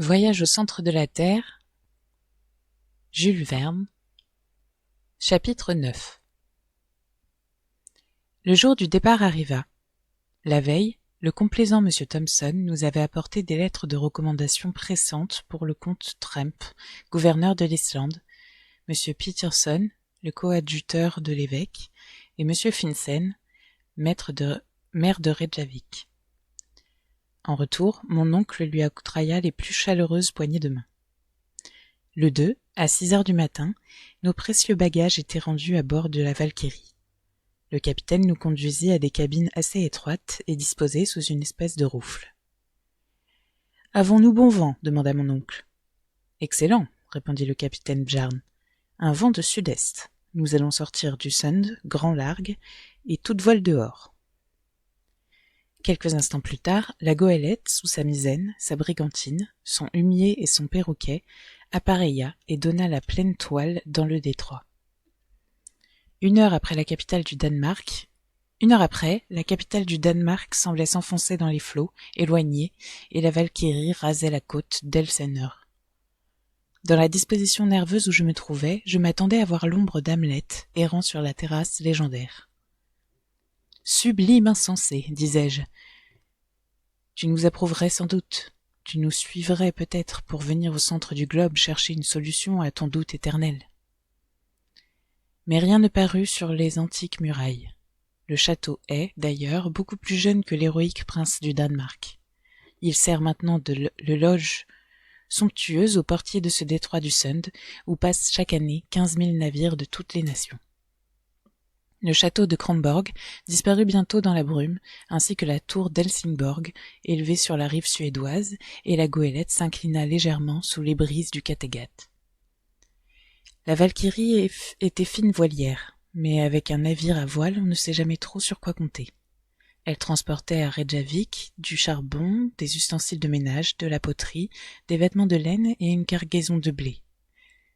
Voyage au centre de la Terre, Jules Verne, chapitre 9. Le jour du départ arriva. La veille, le complaisant M. Thompson nous avait apporté des lettres de recommandation pressantes pour le comte Trump, gouverneur de l'Islande, M. Peterson, le coadjuteur de l'évêque, et M. Finsen, maire de Reykjavik. En retour, mon oncle lui octroya les plus chaleureuses poignées de main. Le 2, à 6 heures du matin, nos précieux bagages étaient rendus à bord de la Valkyrie. Le capitaine nous conduisit à des cabines assez étroites et disposées sous une espèce de rouffle. « Avons-nous bon vent » demanda mon oncle. « Excellent » répondit le capitaine Bjarne. « Un vent de sud-est. Nous allons sortir du Sund, grand largue, et toute voile dehors. » Quelques instants plus tard, la goélette, sous sa misaine, sa brigantine, son humier et son perroquet, appareilla et donna la pleine toile dans le détroit. Une heure après, la capitale du Danemark semblait s'enfoncer dans les flots, éloignée, et la Valkyrie rasait la côte d'Elseneur. Dans la disposition nerveuse où je me trouvais, je m'attendais à voir l'ombre d'Hamlet errant sur la terrasse légendaire. « Sublime insensé, disais-je. Tu nous approuverais sans doute. Tu nous suivrais peut-être pour venir au centre du globe chercher une solution à ton doute éternel. » Mais rien ne parut sur les antiques murailles. Le château est, d'ailleurs, beaucoup plus jeune que l'héroïque prince du Danemark. Il sert maintenant de loge somptueuse aux portiers de ce détroit du Sund, où passent chaque année 15 000 navires de toutes les nations. Le château de Kronborg disparut bientôt dans la brume, ainsi que la tour d'Helsingborg, élevée sur la rive suédoise, et la goélette s'inclina légèrement sous les brises du Kattegat. La Valkyrie était fine voilière, mais avec un navire à voile, on ne sait jamais trop sur quoi compter. Elle transportait à Reykjavik du charbon, des ustensiles de ménage, de la poterie, des vêtements de laine et une cargaison de blé.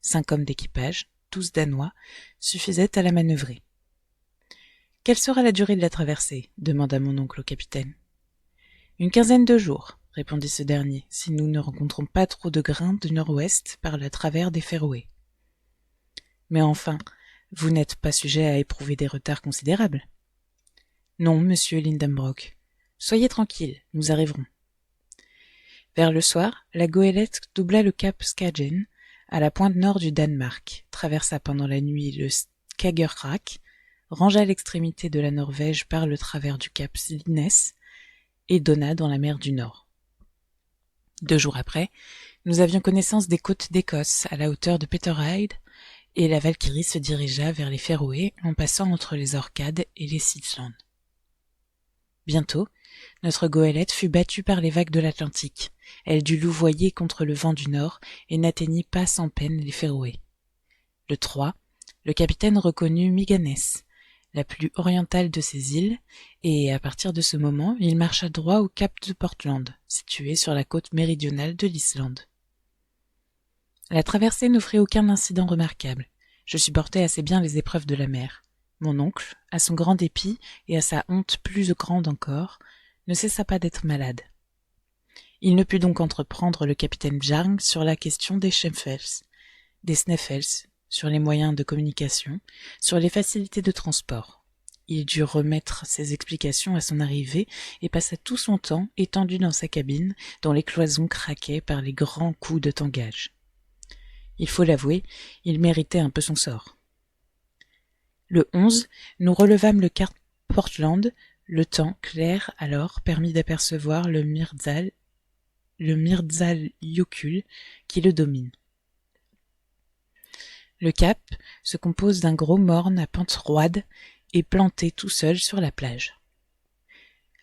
5 hommes d'équipage, tous danois, suffisaient à la manœuvrer. « Quelle sera la durée de la traversée » demanda mon oncle au capitaine. « Une quinzaine de jours » répondit ce dernier, « si nous ne rencontrons pas trop de grains du nord-ouest par le travers des Féroé. »« Mais enfin, vous n'êtes pas sujet à éprouver des retards considérables. »« Non, monsieur Lindenbrock. Soyez tranquille, nous arriverons. » Vers le soir, la goélette doubla le cap Skagen, à la pointe nord du Danemark, traversa pendant la nuit le Skagerrak, rangea l'extrémité de la Norvège par le travers du cap Slines et donna dans la mer du Nord. 2 jours après, nous avions connaissance des côtes d'Écosse à la hauteur de Peterhead, et la Valkyrie se dirigea vers les Féroé en passant entre les Orcades et les Sealand. Bientôt, notre goélette fut battue par les vagues de l'Atlantique. Elle dut louvoyer contre le vent du Nord et n'atteignit pas sans peine les Féroé. Le 3, le capitaine reconnut Myganes, la plus orientale de ces îles, et à partir de ce moment, il marcha droit au cap de Portland, situé sur la côte méridionale de l'Islande. La traversée n'offrit aucun incident remarquable. Je supportais assez bien les épreuves de la mer. Mon oncle, à son grand dépit et à sa honte plus grande encore, ne cessa pas d'être malade. Il ne put donc entreprendre le capitaine Bjarne sur la question des Sneffels, sur les moyens de communication, sur les facilités de transport. Il dut remettre ses explications à son arrivée et passa tout son temps étendu dans sa cabine, dont les cloisons craquaient par les grands coups de tangage. Il faut l'avouer, il méritait un peu son sort. Le 11, nous relevâmes le cap Portland. Le temps clair alors permit d'apercevoir le Myrdaljökull qui le domine. Le cap se compose d'un gros morne à pente roide et planté tout seul sur la plage.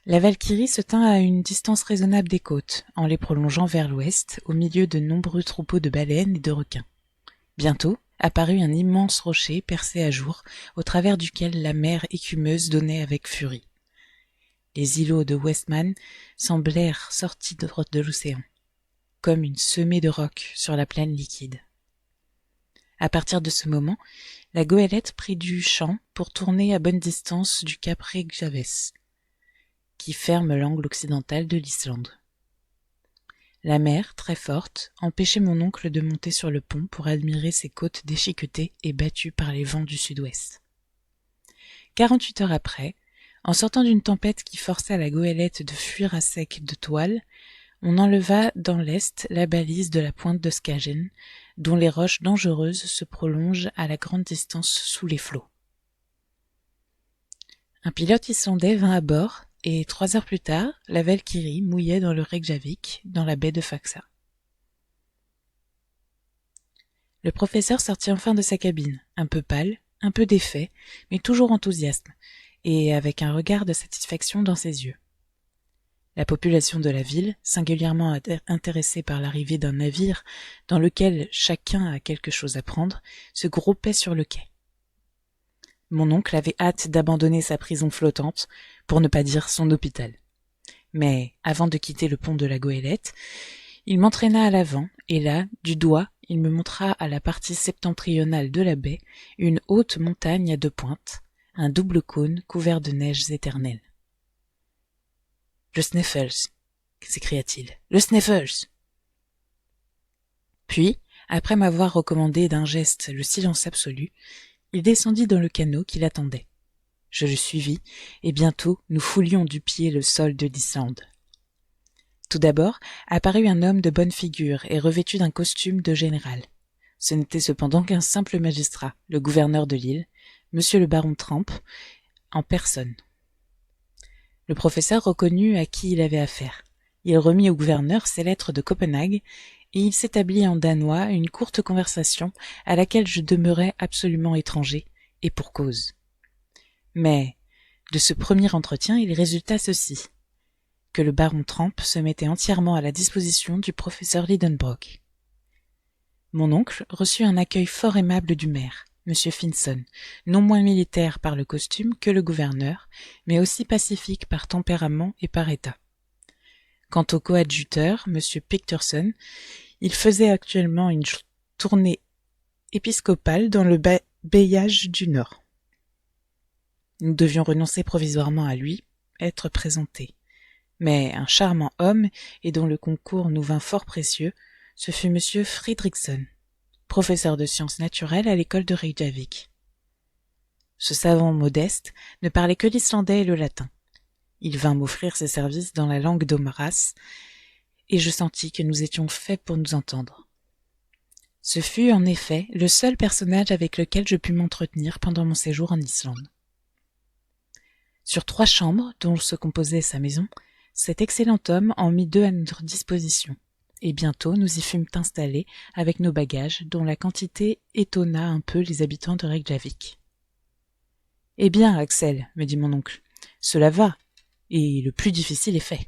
La Valkyrie se tint à une distance raisonnable des côtes, en les prolongeant vers l'ouest, au milieu de nombreux troupeaux de baleines et de requins. Bientôt apparut un immense rocher percé à jour, au travers duquel la mer écumeuse donnait avec furie. Les îlots de Westman semblèrent sortis de l'océan, comme une semée de rocs sur la plaine liquide. À partir de ce moment, la goélette prit du champ pour tourner à bonne distance du cap Reykjanes, qui ferme l'angle occidental de l'Islande. La mer, très forte, empêchait mon oncle de monter sur le pont pour admirer ces côtes déchiquetées et battues par les vents du sud-ouest. 48 heures après, en sortant d'une tempête qui força la goélette de fuir à sec de toile, on enleva dans l'est la balise de la pointe de Skagen, dont les roches dangereuses se prolongent à la grande distance sous les flots. Un pilote islandais vint à bord, et 3 heures plus tard, la Valkyrie mouillait dans le Reykjavik, dans la baie de Faxa. Le professeur sortit enfin de sa cabine, un peu pâle, un peu défait, mais toujours enthousiaste, et avec un regard de satisfaction dans ses yeux. La population de la ville, singulièrement intéressée par l'arrivée d'un navire dans lequel chacun a quelque chose à prendre, se groupait sur le quai. Mon oncle avait hâte d'abandonner sa prison flottante, pour ne pas dire son hôpital. Mais, avant de quitter le pont de la Goélette, il m'entraîna à l'avant, et là, du doigt, il me montra à la partie septentrionale de la baie une haute montagne à 2 pointes, un double cône couvert de neiges éternelles. « Le Sneffels !» s'écria-t-il. « Le Sneffels !» Puis, après m'avoir recommandé d'un geste le silence absolu, il descendit dans le canot qui l'attendait. Je le suivis, et bientôt nous foulions du pied le sol de l'Islande. Tout d'abord apparut un homme de bonne figure et revêtu d'un costume de général. Ce n'était cependant qu'un simple magistrat, le gouverneur de l'île, monsieur le baron Tramp, en personne. Le professeur reconnut à qui il avait affaire. Il remit au gouverneur ses lettres de Copenhague, et il s'établit en danois une courte conversation à laquelle je demeurais absolument étranger, et pour cause. Mais, de ce premier entretien, il résulta ceci, que le baron Tramp se mettait entièrement à la disposition du professeur Lidenbrock. Mon oncle reçut un accueil fort aimable du maire, M. Finson, non moins militaire par le costume que le gouverneur, mais aussi pacifique par tempérament et par état. Quant au coadjuteur, M. Picterson, il faisait actuellement une tournée épiscopale dans le bailliage du Nord. Nous devions renoncer provisoirement à lui, être présentés. Mais un charmant homme, et dont le concours nous vint fort précieux, ce fut M. Fridriksson, professeur de sciences naturelles à l'école de Reykjavik. Ce savant modeste ne parlait que l'islandais et le latin. Il vint m'offrir ses services dans la langue d'Omaras, et je sentis que nous étions faits pour nous entendre. Ce fut, en effet, le seul personnage avec lequel je pus m'entretenir pendant mon séjour en Islande. Sur 3 chambres, dont se composait sa maison, cet excellent homme en mit 2 à notre disposition, et bientôt nous y fûmes installés avec nos bagages, dont la quantité étonna un peu les habitants de Reykjavik. « Eh bien, Axel, me dit mon oncle, cela va, et le plus difficile est fait. »«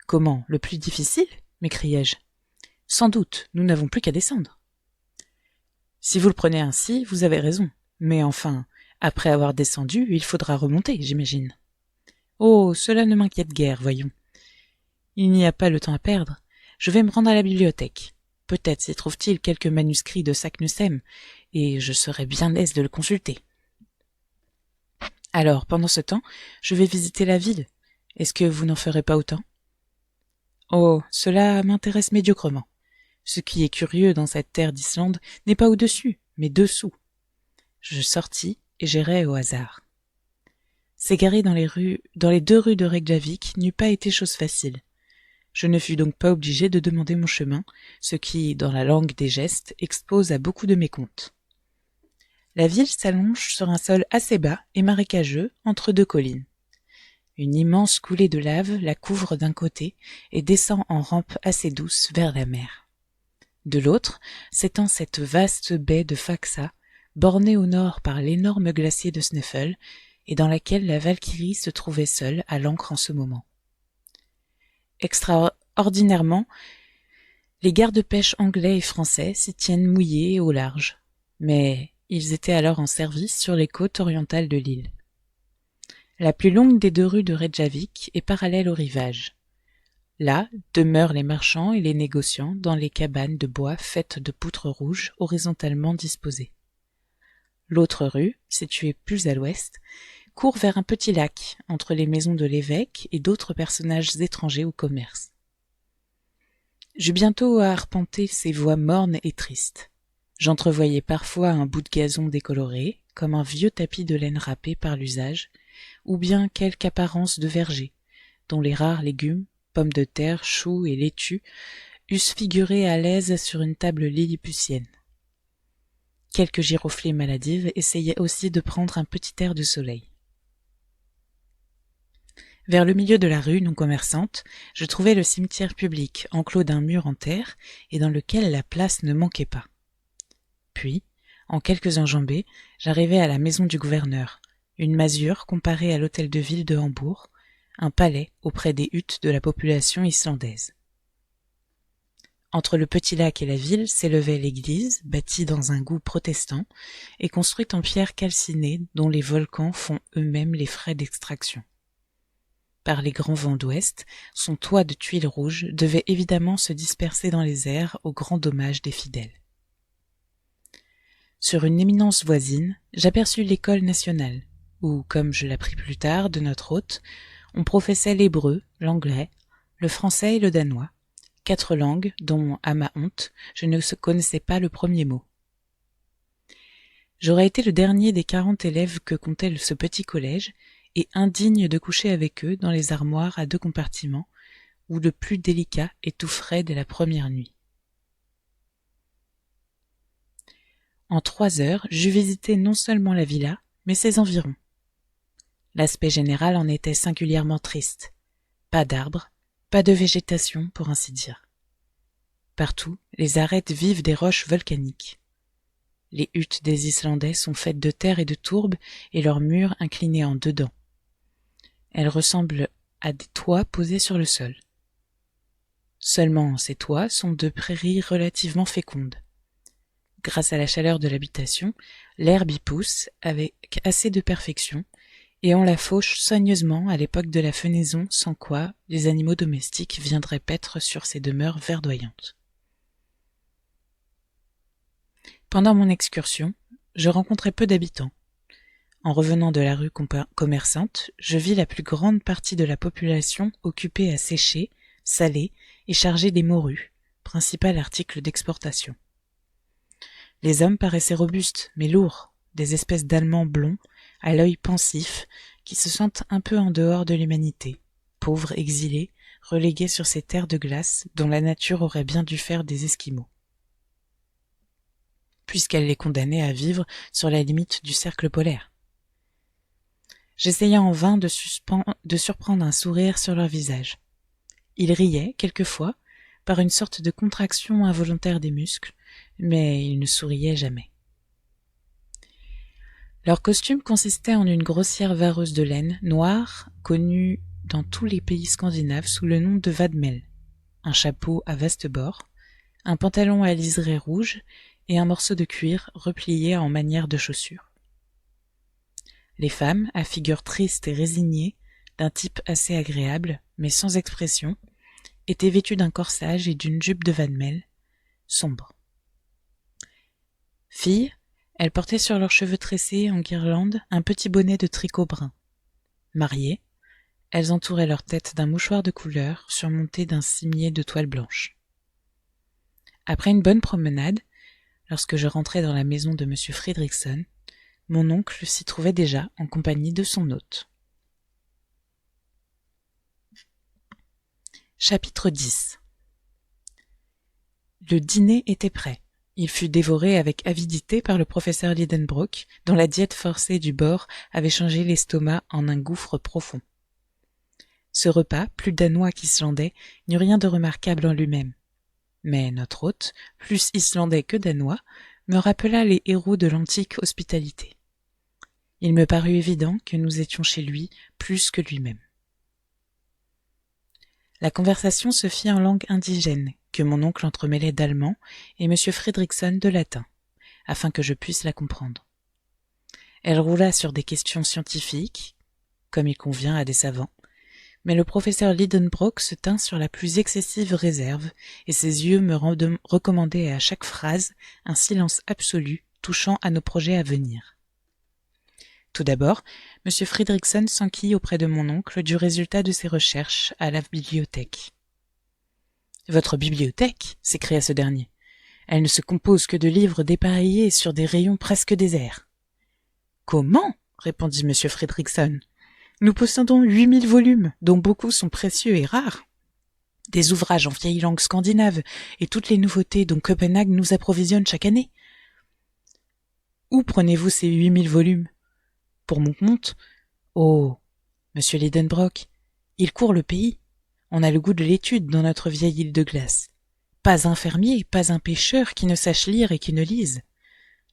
Comment, le plus difficile ?» m'écriai-je. « Sans doute, nous n'avons plus qu'à descendre. »« Si vous le prenez ainsi, vous avez raison, mais enfin, après avoir descendu, il faudra remonter, j'imagine. »« Oh, cela ne m'inquiète guère, voyons. Il n'y a pas le temps à perdre. Je vais me rendre à la bibliothèque. Peut-être s'y trouve-t-il quelques manuscrits de Saknussemm, et je serai bien aise de le consulter. Alors, pendant ce temps, je vais visiter la ville. Est-ce que vous n'en ferez pas autant ? Oh, cela m'intéresse médiocrement. Ce qui est curieux dans cette terre d'Islande n'est pas au-dessus, mais dessous. Je sortis et j'errai au hasard. S'égarer dans les 2 rues de Reykjavik n'eût pas été chose facile. Je ne fus donc pas obligé de demander mon chemin, ce qui, dans la langue des gestes, expose à beaucoup de mécomptes. La ville s'allonge sur un sol assez bas et marécageux entre 2 collines. Une immense coulée de lave la couvre d'un côté et descend en rampe assez douce vers la mer. De l'autre s'étend cette vaste baie de Faxa, bornée au nord par l'énorme glacier de Sneffels, et dans laquelle la Valkyrie se trouvait seule à l'ancre en ce moment. Extraordinairement, les gardes-pêche anglais et français s'y tiennent mouillés et au large, mais ils étaient alors en service sur les côtes orientales de l'île. La plus longue des 2 rues de Reykjavik est parallèle au rivage. Là demeurent les marchands et les négociants dans les cabanes de bois faites de poutres rouges horizontalement disposées. L'autre rue, située plus à l'ouest, court vers un petit lac entre les maisons de l'évêque et d'autres personnages étrangers au commerce. J'eus bientôt à arpenter ces voies mornes et tristes. J'entrevoyais parfois un bout de gazon décoloré, comme un vieux tapis de laine râpé par l'usage, ou bien quelque apparence de verger, dont les rares légumes, pommes de terre, choux et laitues, eussent figuré à l'aise sur une table lilliputienne. Quelques giroflées maladives essayaient aussi de prendre un petit air de soleil. Vers le milieu de la rue non commerçante, je trouvai le cimetière public, enclos d'un mur en terre, et dans lequel la place ne manquait pas. Puis, en quelques enjambées, j'arrivai à la maison du gouverneur, une masure comparée à l'hôtel de ville de Hambourg, un palais auprès des huttes de la population islandaise. Entre le petit lac et la ville s'élevait l'église, bâtie dans un goût protestant, et construite en pierre calcinée dont les volcans font eux-mêmes les frais d'extraction. Par les grands vents d'ouest, son toit de tuiles rouges devait évidemment se disperser dans les airs au grand dommage des fidèles. Sur une éminence voisine, j'aperçus l'école nationale, où, comme je l'appris plus tard de notre hôte, on professait l'hébreu, l'anglais, le français et le danois, 4 langues dont, à ma honte, je ne connaissais pas le premier mot. J'aurais été le dernier des 40 élèves que comptait ce petit collège, et indigne de coucher avec eux dans les armoires à 2 compartiments, où le plus délicat étoufferait dès la première nuit. En 3 heures, j'eus visité non seulement la villa, mais ses environs. L'aspect général en était singulièrement triste. Pas d'arbres, pas de végétation, pour ainsi dire. Partout, les arêtes vives des roches volcaniques. Les huttes des Islandais sont faites de terre et de tourbe, et leurs murs inclinés en dedans. Elles ressemblent à des toits posés sur le sol. Seulement, ces toits sont de prairies relativement fécondes. Grâce à la chaleur de l'habitation, l'herbe y pousse avec assez de perfection, et on la fauche soigneusement à l'époque de la fenaison, sans quoi les animaux domestiques viendraient paître sur ces demeures verdoyantes. Pendant mon excursion, je rencontrai peu d'habitants. En revenant de la rue commerçante, je vis la plus grande partie de la population occupée à sécher, saler et charger des morues, principal article d'exportation. Les hommes paraissaient robustes, mais lourds, des espèces d'Allemands blonds, à l'œil pensif, qui se sentent un peu en dehors de l'humanité, pauvres exilés, relégués sur ces terres de glace dont la nature aurait bien dû faire des Esquimaux, puisqu'elle les condamnait à vivre sur la limite du cercle polaire. J'essayai en vain de surprendre un sourire sur leur visage. Ils riaient, quelquefois, par une sorte de contraction involontaire des muscles, mais ils ne souriaient jamais. Leur costume consistait en une grossière vareuse de laine noire, connue dans tous les pays scandinaves sous le nom de vadmel, un chapeau à vastes bords, un pantalon à liseré rouge et un morceau de cuir replié en manière de chaussure. Les femmes, à figure triste et résignée, d'un type assez agréable, mais sans expression, étaient vêtues d'un corsage et d'une jupe de vadmel, sombre. Filles, elles portaient sur leurs cheveux tressés en guirlande un petit bonnet de tricot brun. Mariées, elles entouraient leur tête d'un mouchoir de couleur surmonté d'un cimier de toile blanche. Après une bonne promenade, lorsque je rentrai dans la maison de M. Fridriksson, mon oncle s'y trouvait déjà en compagnie de son hôte. Chapitre 10. Le dîner était prêt. Il fut dévoré avec avidité par le professeur Lidenbrock, dont la diète forcée du bord avait changé l'estomac en un gouffre profond. Ce repas, plus danois qu'islandais, n'eut rien de remarquable en lui-même. Mais notre hôte, plus islandais que danois, me rappela les héros de l'antique hospitalité. Il me parut évident que nous étions chez lui plus que lui-même. La conversation se fit en langue indigène, que mon oncle entremêlait d'allemand et M. Fridriksson de latin, afin que je puisse la comprendre. Elle roula sur des questions scientifiques, comme il convient à des savants, mais le professeur Lidenbrock se tint sur la plus excessive réserve, et ses yeux me recommandaient à chaque phrase un silence absolu touchant à nos projets à venir. Tout d'abord, M. Fridriksson s'enquit auprès de mon oncle du résultat de ses recherches à la bibliothèque. Votre bibliothèque, s'écria ce dernier. Elle ne se compose que de livres dépareillés sur des rayons presque déserts. Comment? Répondit M. Fridriksson. Nous possédons 8000 volumes, dont beaucoup sont précieux et rares. Des ouvrages en vieille langue scandinave et toutes les nouveautés dont Copenhague nous approvisionne chaque année. Où prenez-vous ces 8000 volumes? Pour mon compte? Oh, monsieur Lidenbrock, il court le pays. On a le goût de l'étude dans notre vieille île de glace. Pas un fermier, pas un pêcheur qui ne sache lire et qui ne lise.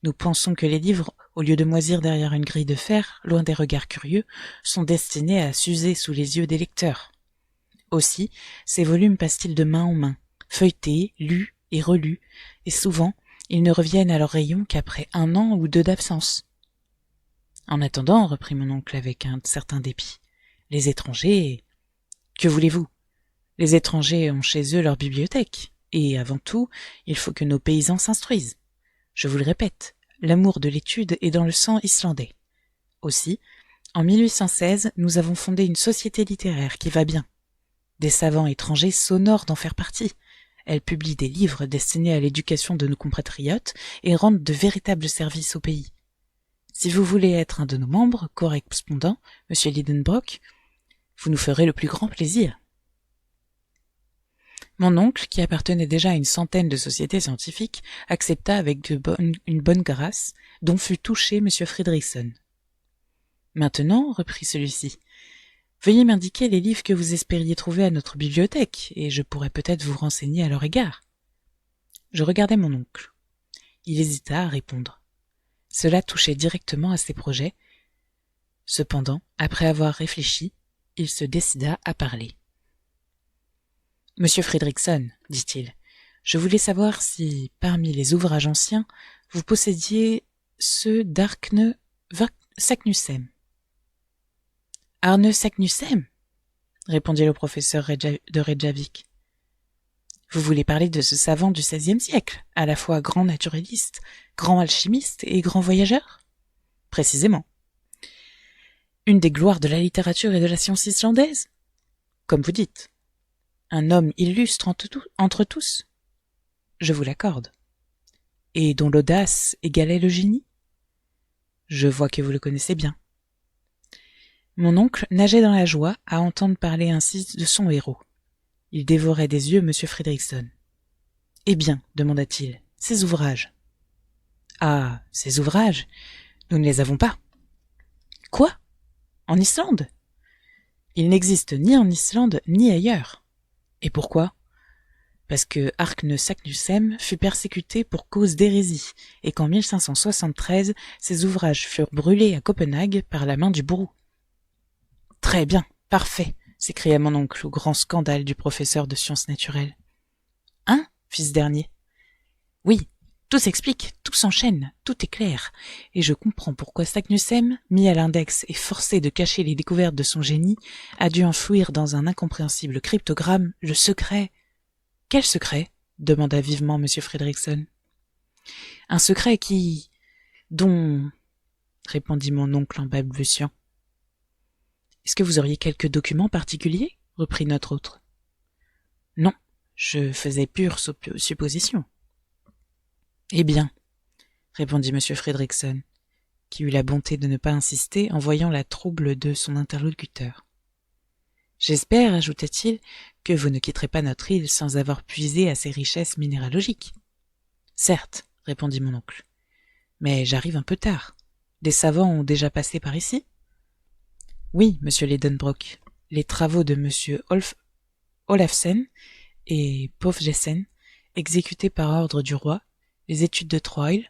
Nous pensons que les livres, au lieu de moisir derrière une grille de fer, loin des regards curieux, sont destinés à s'user sous les yeux des lecteurs. Aussi, ces volumes passent-ils de main en main, feuilletés, lus et relus, et souvent, ils ne reviennent à leur rayon qu'après 1 an ou 2 d'absence. En attendant, reprit mon oncle avec un certain dépit, les étrangers... Que voulez-vous? Les étrangers ont chez eux leur bibliothèque, et avant tout, il faut que nos paysans s'instruisent. Je vous le répète, l'amour de l'étude est dans le sang islandais. Aussi, en 1816, nous avons fondé une société littéraire qui va bien. Des savants étrangers s'honorent d'en faire partie. Elle publie des livres destinés à l'éducation de nos compatriotes et rendent de véritables services au pays. Si vous voulez être un de nos membres, correspondant, monsieur Lidenbrock, vous nous ferez le plus grand plaisir. Mon oncle, qui appartenait déjà à une centaine de sociétés scientifiques, accepta avec une bonne grâce, dont fut touché M. Fridriksson. Maintenant, reprit celui-ci, veuillez m'indiquer les livres que vous espériez trouver à notre bibliothèque, et je pourrais peut-être vous renseigner à leur égard. Je regardai mon oncle. Il hésita à répondre. Cela touchait directement à ses projets. Cependant, après avoir réfléchi, il se décida à parler. « Monsieur Fridriksson, dit-il, je voulais savoir si, parmi les ouvrages anciens, vous possédiez ceux d'Arne Saknussemm. »« Arne Saknussemm » répondit le professeur de Reykjavik. « Vous voulez parler de ce savant du XVIe siècle, à la fois grand naturaliste, grand alchimiste et grand voyageur ? » ?»« Précisément. »« Une des gloires de la littérature et de la science islandaise ? » ?»« Comme vous dites. » Un homme illustre entre tous, je vous l'accorde, et dont l'audace égalait le génie. Je vois que vous le connaissez bien. Mon oncle nageait dans la joie à entendre parler ainsi de son héros. Il dévorait des yeux M. Fridriksson. « Eh bien, demanda-t-il, ces ouvrages ?»« Ah, ces ouvrages, nous ne les avons pas. »« Quoi ? En Islande ? » ?»« Il n'existe ni en Islande ni ailleurs. » Et pourquoi? Parce que Arne Saknussemm fut persécuté pour cause d'hérésie, et qu'en 1573, ses ouvrages furent brûlés à Copenhague par la main du bourreau. « Très bien, parfait !» s'écria mon oncle au grand scandale du professeur de sciences naturelles. « Hein ?» fit ce dernier. « Oui, tout s'explique, tout s'enchaîne, tout est clair, et je comprends pourquoi Saknussemm, mis à l'index et forcé de cacher les découvertes de son génie, a dû enfouir dans un incompréhensible cryptogramme le secret... »« Quel secret ?» demanda vivement M. Fridriksson. « Un secret dont... » répondit mon oncle en balbutiant. « Est-ce que vous auriez quelques documents particuliers ?» reprit notre hôte. « Non, je faisais pure supposition. » « Eh bien, » répondit M. Fridriksson, qui eut la bonté de ne pas insister en voyant la trouble de son interlocuteur. « J'espère, ajouta-t-il, que vous ne quitterez pas notre île sans avoir puisé à ses richesses minéralogiques. »« Certes, » répondit mon oncle, « mais j'arrive un peu tard. Des savants ont déjà passé par ici ?»« Oui, monsieur Lidenbrock, les travaux de monsieur Olafsen et Povjesen, exécutés par ordre du roi, les études de Troyle,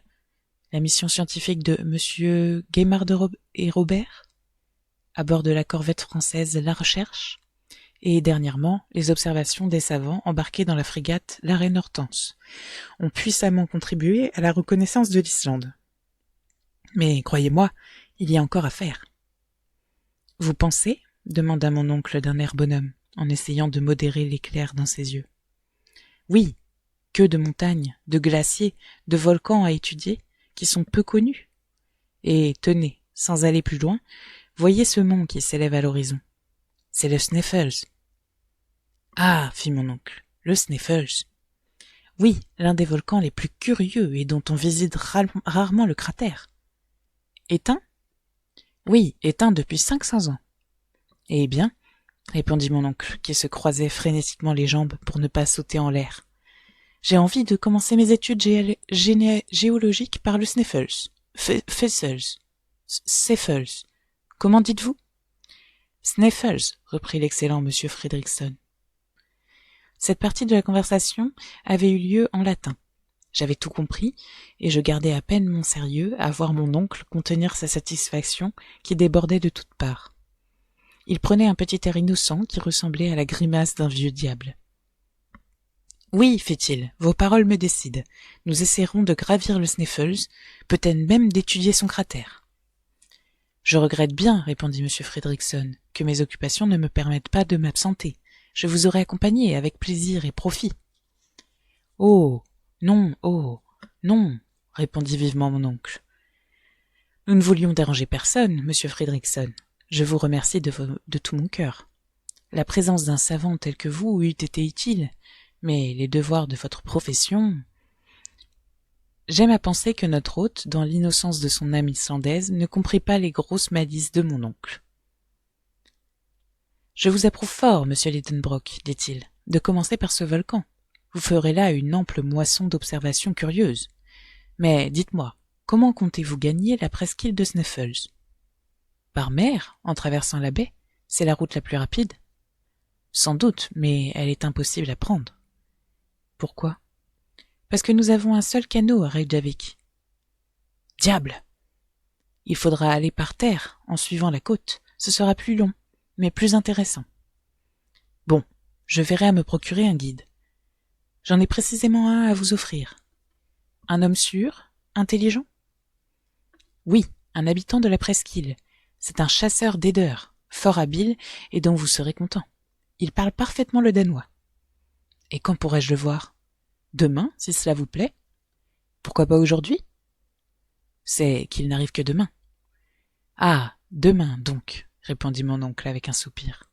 la mission scientifique de M. Gaimard et Robert, à bord de la corvette française La Recherche, et dernièrement les observations des savants embarqués dans la frégate La Reine Hortense, ont puissamment contribué à la reconnaissance de l'Islande. Mais croyez-moi, il y a encore à faire. « Vous pensez ?» demanda mon oncle d'un air bonhomme, en essayant de modérer l'éclair dans ses yeux. « Oui. Que de montagnes, de glaciers, de volcans à étudier, qui sont peu connus. Et tenez, sans aller plus loin, voyez ce mont qui s'élève à l'horizon. C'est le Sneffels. »« Ah !» fit mon oncle, Le Sneffels. Oui, l'un des volcans les plus curieux et dont on visite rarement le cratère. Éteint? Oui, éteint depuis 500 ans. Eh bien, répondit mon oncle, qui se croisait frénétiquement les jambes pour ne pas sauter en l'air. J'ai envie de commencer mes études géologiques par le Sneffels. Sneffels. Comment dites-vous? Sneffels, reprit l'excellent monsieur Fredrickson. Cette partie de la conversation avait eu lieu en latin. J'avais tout compris, et je gardais à peine mon sérieux à voir mon oncle contenir sa satisfaction qui débordait de toutes parts. Il prenait un petit air innocent qui ressemblait à la grimace d'un vieux diable. « Oui, fit-il, vos paroles me décident. Nous essaierons de gravir le Sneffels, peut-être même d'étudier son cratère. »« Je regrette bien, répondit M. Fredrickson, que mes occupations ne me permettent pas de m'absenter. Je vous aurais accompagné avec plaisir et profit. »« Oh, non, répondit vivement mon oncle. « Nous ne voulions déranger personne, monsieur Fredrickson. Je vous remercie de tout mon cœur. La présence d'un savant tel que vous eût été utile, mais les devoirs de votre profession... » J'aime à penser que notre hôte, dans l'innocence de son âme islandaise, ne comprit pas les grosses malices de mon oncle. « Je vous approuve fort, monsieur Lidenbrock, dit-il, de commencer par ce volcan. Vous ferez là une ample moisson d'observations curieuses. Mais dites-moi, comment comptez-vous gagner la presqu'île de Sneffels? Par mer, en traversant la baie? C'est la route la plus rapide? Sans doute, mais elle est impossible à prendre. Pourquoi? Parce que nous avons un seul canot à Reykjavik. Diable! Il faudra aller par terre, en suivant la côte. Ce sera plus long, mais plus intéressant. Bon, je verrai à me procurer un guide. J'en ai précisément un à vous offrir. Un homme sûr, intelligent? Oui, un habitant de la presqu'île. C'est un chasseur d'aideurs, fort habile et dont vous serez content. Il parle parfaitement le danois. Et quand pourrais-je le voir? Demain, si cela vous plaît. Pourquoi pas aujourd'hui? C'est qu'il n'arrive que demain. Ah, demain donc, répondit mon oncle avec un soupir.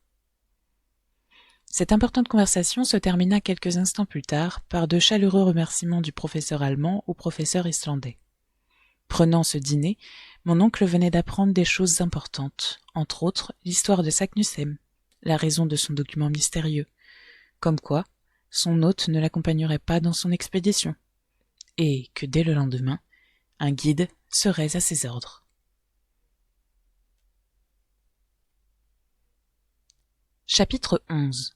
Cette importante conversation se termina quelques instants plus tard par de chaleureux remerciements du professeur allemand au professeur islandais. Prenant ce dîner, mon oncle venait d'apprendre des choses importantes, entre autres l'histoire de Saknussemm, la raison de son document mystérieux, comme quoi son hôte ne l'accompagnerait pas dans son expédition, et que dès le lendemain, un guide serait à ses ordres. Chapitre 11.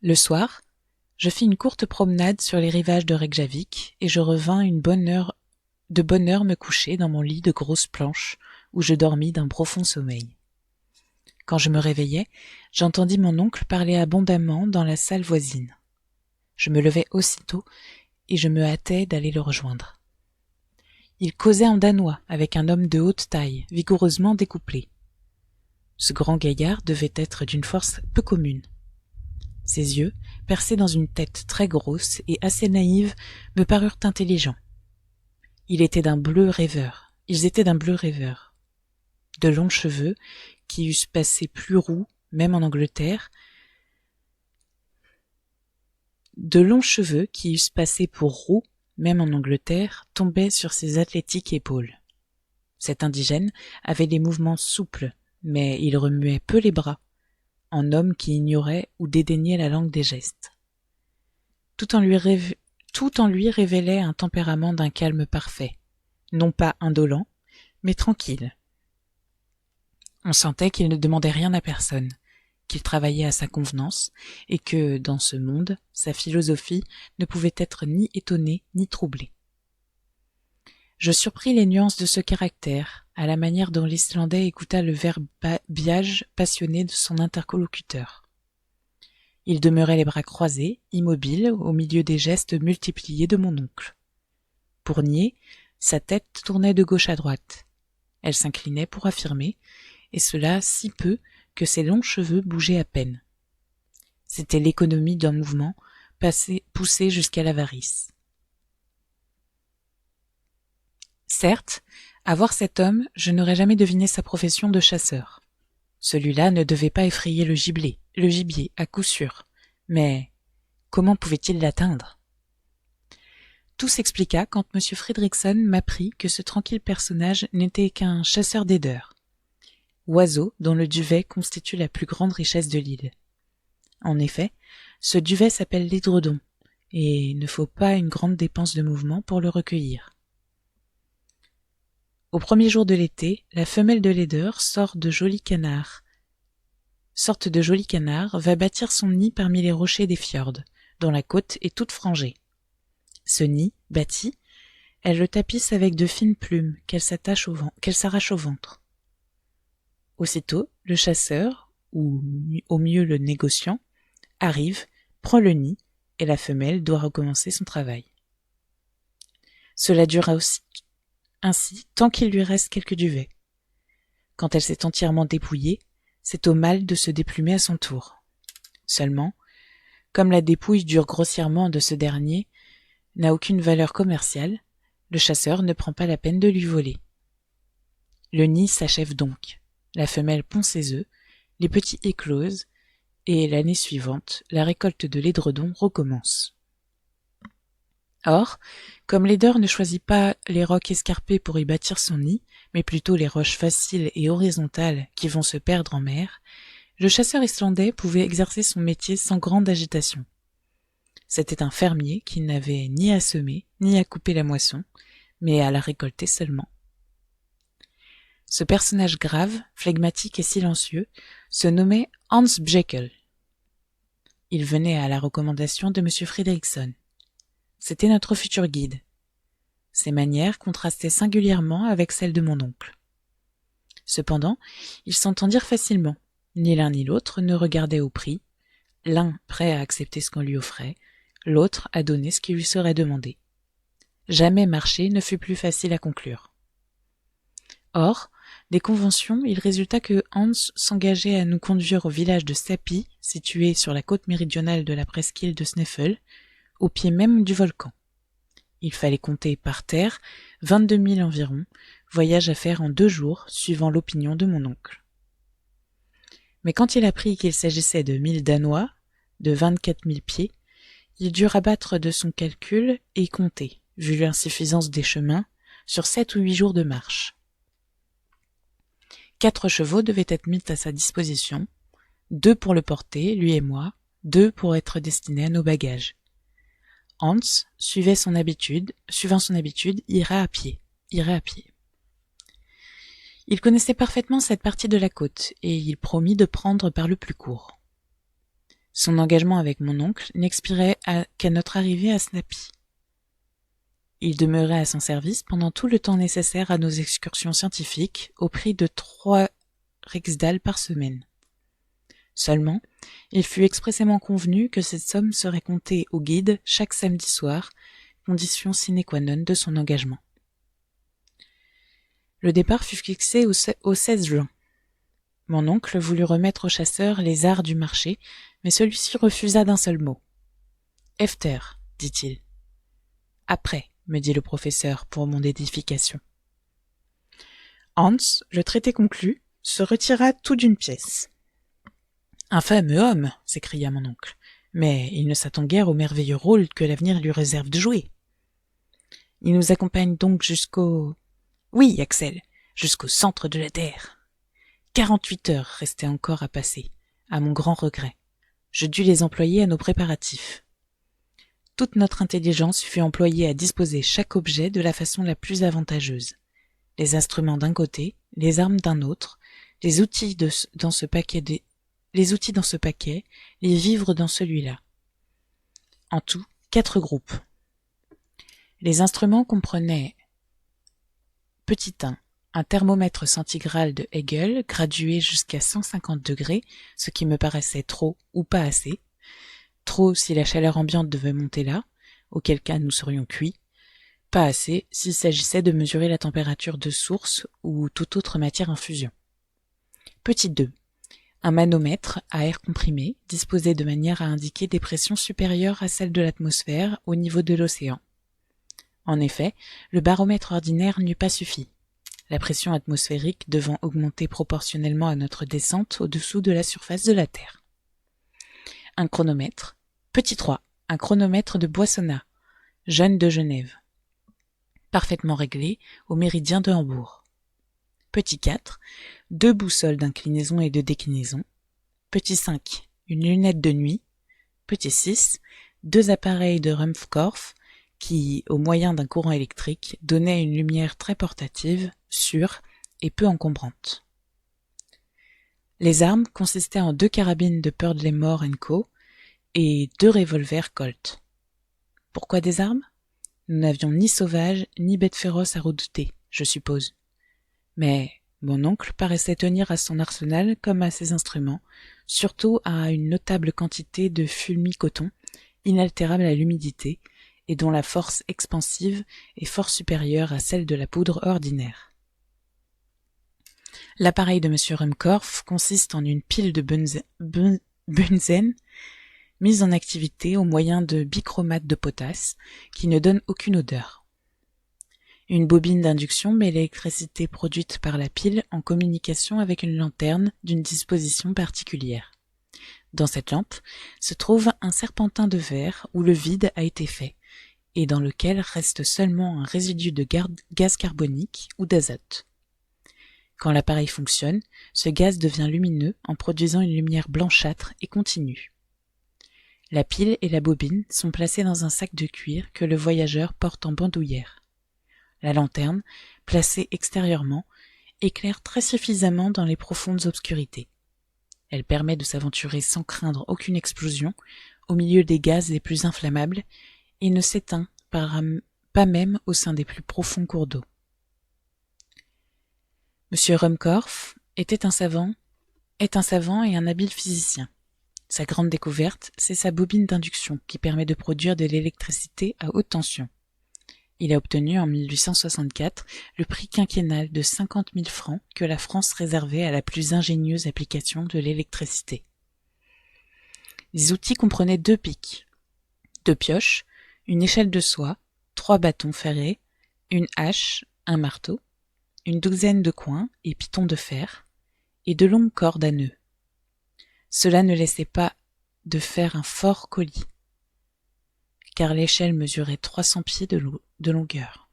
Le soir, je fis une courte promenade sur les rivages de Reykjavik et je revins de bonne heure me coucher dans mon lit de grosses planches où je dormis d'un profond sommeil. Quand je me réveillai, j'entendis mon oncle parler abondamment dans la salle voisine. Je me levai aussitôt et je me hâtai d'aller le rejoindre. Il causait en danois avec un homme de haute taille, vigoureusement découplé. Ce grand gaillard devait être d'une force peu commune. Ses yeux, percés dans une tête très grosse et assez naïve, me parurent intelligents. Ils étaient d'un bleu rêveur. De longs cheveux, qui eussent passé plus roux, même en Angleterre, tombaient sur ses athlétiques épaules. Cet indigène avait des mouvements souples, mais il remuait peu les bras, en homme qui ignorait ou dédaignait la langue des gestes. Tout en lui révélait un tempérament d'un calme parfait, non pas indolent, mais tranquille. On sentait qu'il ne demandait rien à personne, qu'il travaillait à sa convenance, et que, dans ce monde, sa philosophie ne pouvait être ni étonnée ni troublée. Je surpris les nuances de ce caractère, à la manière dont l'Islandais écouta le verbiage passionné de son interlocuteur. Il demeurait les bras croisés, immobile, au milieu des gestes multipliés de mon oncle. Pour nier, sa tête tournait de gauche à droite. Elle s'inclinait pour affirmer, et cela si peu que ses longs cheveux bougeaient à peine. C'était l'économie d'un mouvement poussé jusqu'à l'avarice. Certes, à voir cet homme, je n'aurais jamais deviné sa profession de chasseur. Celui-là ne devait pas effrayer le gibier, à coup sûr, Mais comment pouvait-il l'atteindre? Tout s'expliqua quand M. Fridriksson m'apprit que ce tranquille personnage n'était qu'un chasseur d'aideurs, oiseau dont le duvet constitue la plus grande richesse de l'île. En effet, ce duvet s'appelle l'édredon, et il ne faut pas une grande dépense de mouvement pour le recueillir. Au premier jour de l'été, la femelle de laideur sorte de jolis canards, va bâtir son nid parmi les rochers des fjords, dont la côte est toute frangée. Ce nid, bâti, elle le tapisse avec de fines plumes qu'elle s'arrache au ventre. Aussitôt, le chasseur, ou au mieux le négociant, arrive, prend le nid, et la femelle doit recommencer son travail. Cela dura ainsi tant qu'il lui reste quelques duvets. Quand elle s'est entièrement dépouillée, c'est au mâle de se déplumer à son tour. Seulement, comme la dépouille dure grossièrement de ce dernier n'a aucune valeur commerciale, le chasseur ne prend pas la peine de lui voler. Le nid s'achève donc. La femelle pond ses œufs, les petits éclosent, et l'année suivante, la récolte de l'édredon recommence. Or, comme laideur ne choisit pas les rocs escarpés pour y bâtir son nid, mais plutôt les roches faciles et horizontales qui vont se perdre en mer, le chasseur islandais pouvait exercer son métier sans grande agitation. C'était un fermier qui n'avait ni à semer, ni à couper la moisson, mais à la récolter seulement. Ce personnage grave, flegmatique et silencieux se nommait Hans Bjeckel. Il venait à la recommandation de M. Fridriksson. C'était notre futur guide. Ses manières contrastaient singulièrement avec celles de mon oncle. Cependant, ils s'entendirent facilement. Ni l'un ni l'autre ne regardait au prix, l'un prêt à accepter ce qu'on lui offrait, l'autre à donner ce qui lui serait demandé. Jamais marché ne fut plus facile à conclure. Or, des conventions, il résulta que Hans s'engageait à nous conduire au village de Säpi, situé sur la côte méridionale de la presqu'île de Snæfell, au pied même du volcan. Il fallait compter par terre 22 milles environ, voyage à faire en 2 jours, suivant l'opinion de mon oncle. Mais quand il apprit qu'il s'agissait de 1000 Danois, de 24 000 pieds, il dut rabattre de son calcul et compter, vu l'insuffisance des chemins, sur 7 ou 8 jours de marche. 4 chevaux devaient être mis à sa disposition, 2 pour le porter, lui et moi, 2 pour être destinés à nos bagages. Hans, suivant son habitude, irait à pied. Il connaissait parfaitement cette partie de la côte, et il promit de prendre par le plus court. Son engagement avec mon oncle n'expirait qu'à notre arrivée à Snæpi. Il demeurait à son service pendant tout le temps nécessaire à nos excursions scientifiques, au prix de 3 riksdal par semaine. Seulement, il fut expressément convenu que cette somme serait comptée au guide chaque samedi soir, condition sine qua non de son engagement. Le départ fut fixé au 16 juin. Mon oncle voulut remettre au chasseur les arts du marché, mais celui-ci refusa d'un seul mot. « Efter », dit-il. « Après », me dit le professeur pour mon édification. Hans, le traité conclu, se retira tout d'une pièce. « Un fameux homme !» s'écria mon oncle, « mais il ne s'attend guère au merveilleux rôle que l'avenir lui réserve de jouer. » Il nous accompagne donc jusqu'au... Oui, Axel, jusqu'au centre de la Terre. 48 heures restaient encore à passer, à mon grand regret. Je dus les employer à nos préparatifs. Toute notre intelligence fut employée à disposer chaque objet de la façon la plus avantageuse. Les instruments d'un côté, les armes d'un autre, les outils dans ce paquet, les vivres dans celui-là. En tout, 4 groupes. Les instruments comprenaient petit 1, un thermomètre centigrade de Hegel gradué jusqu'à 150 degrés, ce qui me paraissait trop ou pas assez. Trop si la chaleur ambiante devait monter là, auquel cas nous serions cuits. Pas assez s'il s'agissait de mesurer la température de source ou toute autre matière en fusion. Petit 2. Un manomètre à air comprimé, disposé de manière à indiquer des pressions supérieures à celles de l'atmosphère au niveau de l'océan. En effet, le baromètre ordinaire n'eût pas suffi, la pression atmosphérique devant augmenter proportionnellement à notre descente au-dessous de la surface de la Terre. Un chronomètre, Petit 3. Un chronomètre de Boissonnat, jeune de Genève. Parfaitement réglé au méridien de Hambourg. Petit 4. 2 boussoles d'inclinaison et de déclinaison. Petit 5. Une lunette de nuit. Petit 6. 2 appareils de Ruhmkorff qui, au moyen d'un courant électrique, donnaient une lumière très portative, sûre et peu encombrante. Les armes consistaient en 2 carabines de Purdley Moore & Co. et 2 revolvers Colt. Pourquoi des armes ? Nous n'avions ni sauvages ni bêtes féroces à redouter, je suppose. Mais mon oncle paraissait tenir à son arsenal comme à ses instruments, surtout à une notable quantité de fulmi-coton, inaltérable à l'humidité, et dont la force expansive est fort supérieure à celle de la poudre ordinaire. L'appareil de M. Ruhmkorff consiste en une pile de benzène mise en activité au moyen de bichromate de potasse qui ne donne aucune odeur. Une bobine d'induction met l'électricité produite par la pile en communication avec une lanterne d'une disposition particulière. Dans cette lampe se trouve un serpentin de verre où le vide a été fait et dans lequel reste seulement un résidu de gaz carbonique ou d'azote. Quand l'appareil fonctionne, ce gaz devient lumineux en produisant une lumière blanchâtre et continue. La pile et la bobine sont placées dans un sac de cuir que le voyageur porte en bandoulière. La lanterne, placée extérieurement, éclaire très suffisamment dans les profondes obscurités. Elle permet de s'aventurer sans craindre aucune explosion au milieu des gaz les plus inflammables et ne s'éteint pas même au sein des plus profonds cours d'eau. M. Ruhmkorff est un savant et un habile physicien. Sa grande découverte, c'est sa bobine d'induction qui permet de produire de l'électricité à haute tension. Il a obtenu en 1864 le prix quinquennal de 50 000 francs que la France réservait à la plus ingénieuse application de l'électricité. Les outils comprenaient 2 pics, 2 pioches, une échelle de soie, 3 bâtons ferrés, une hache, un marteau, une douzaine de coins et pitons de fer, et de longues cordes à nœuds. Cela ne laissait pas de faire un fort colis, car l'échelle mesurait 300 pieds de longueur.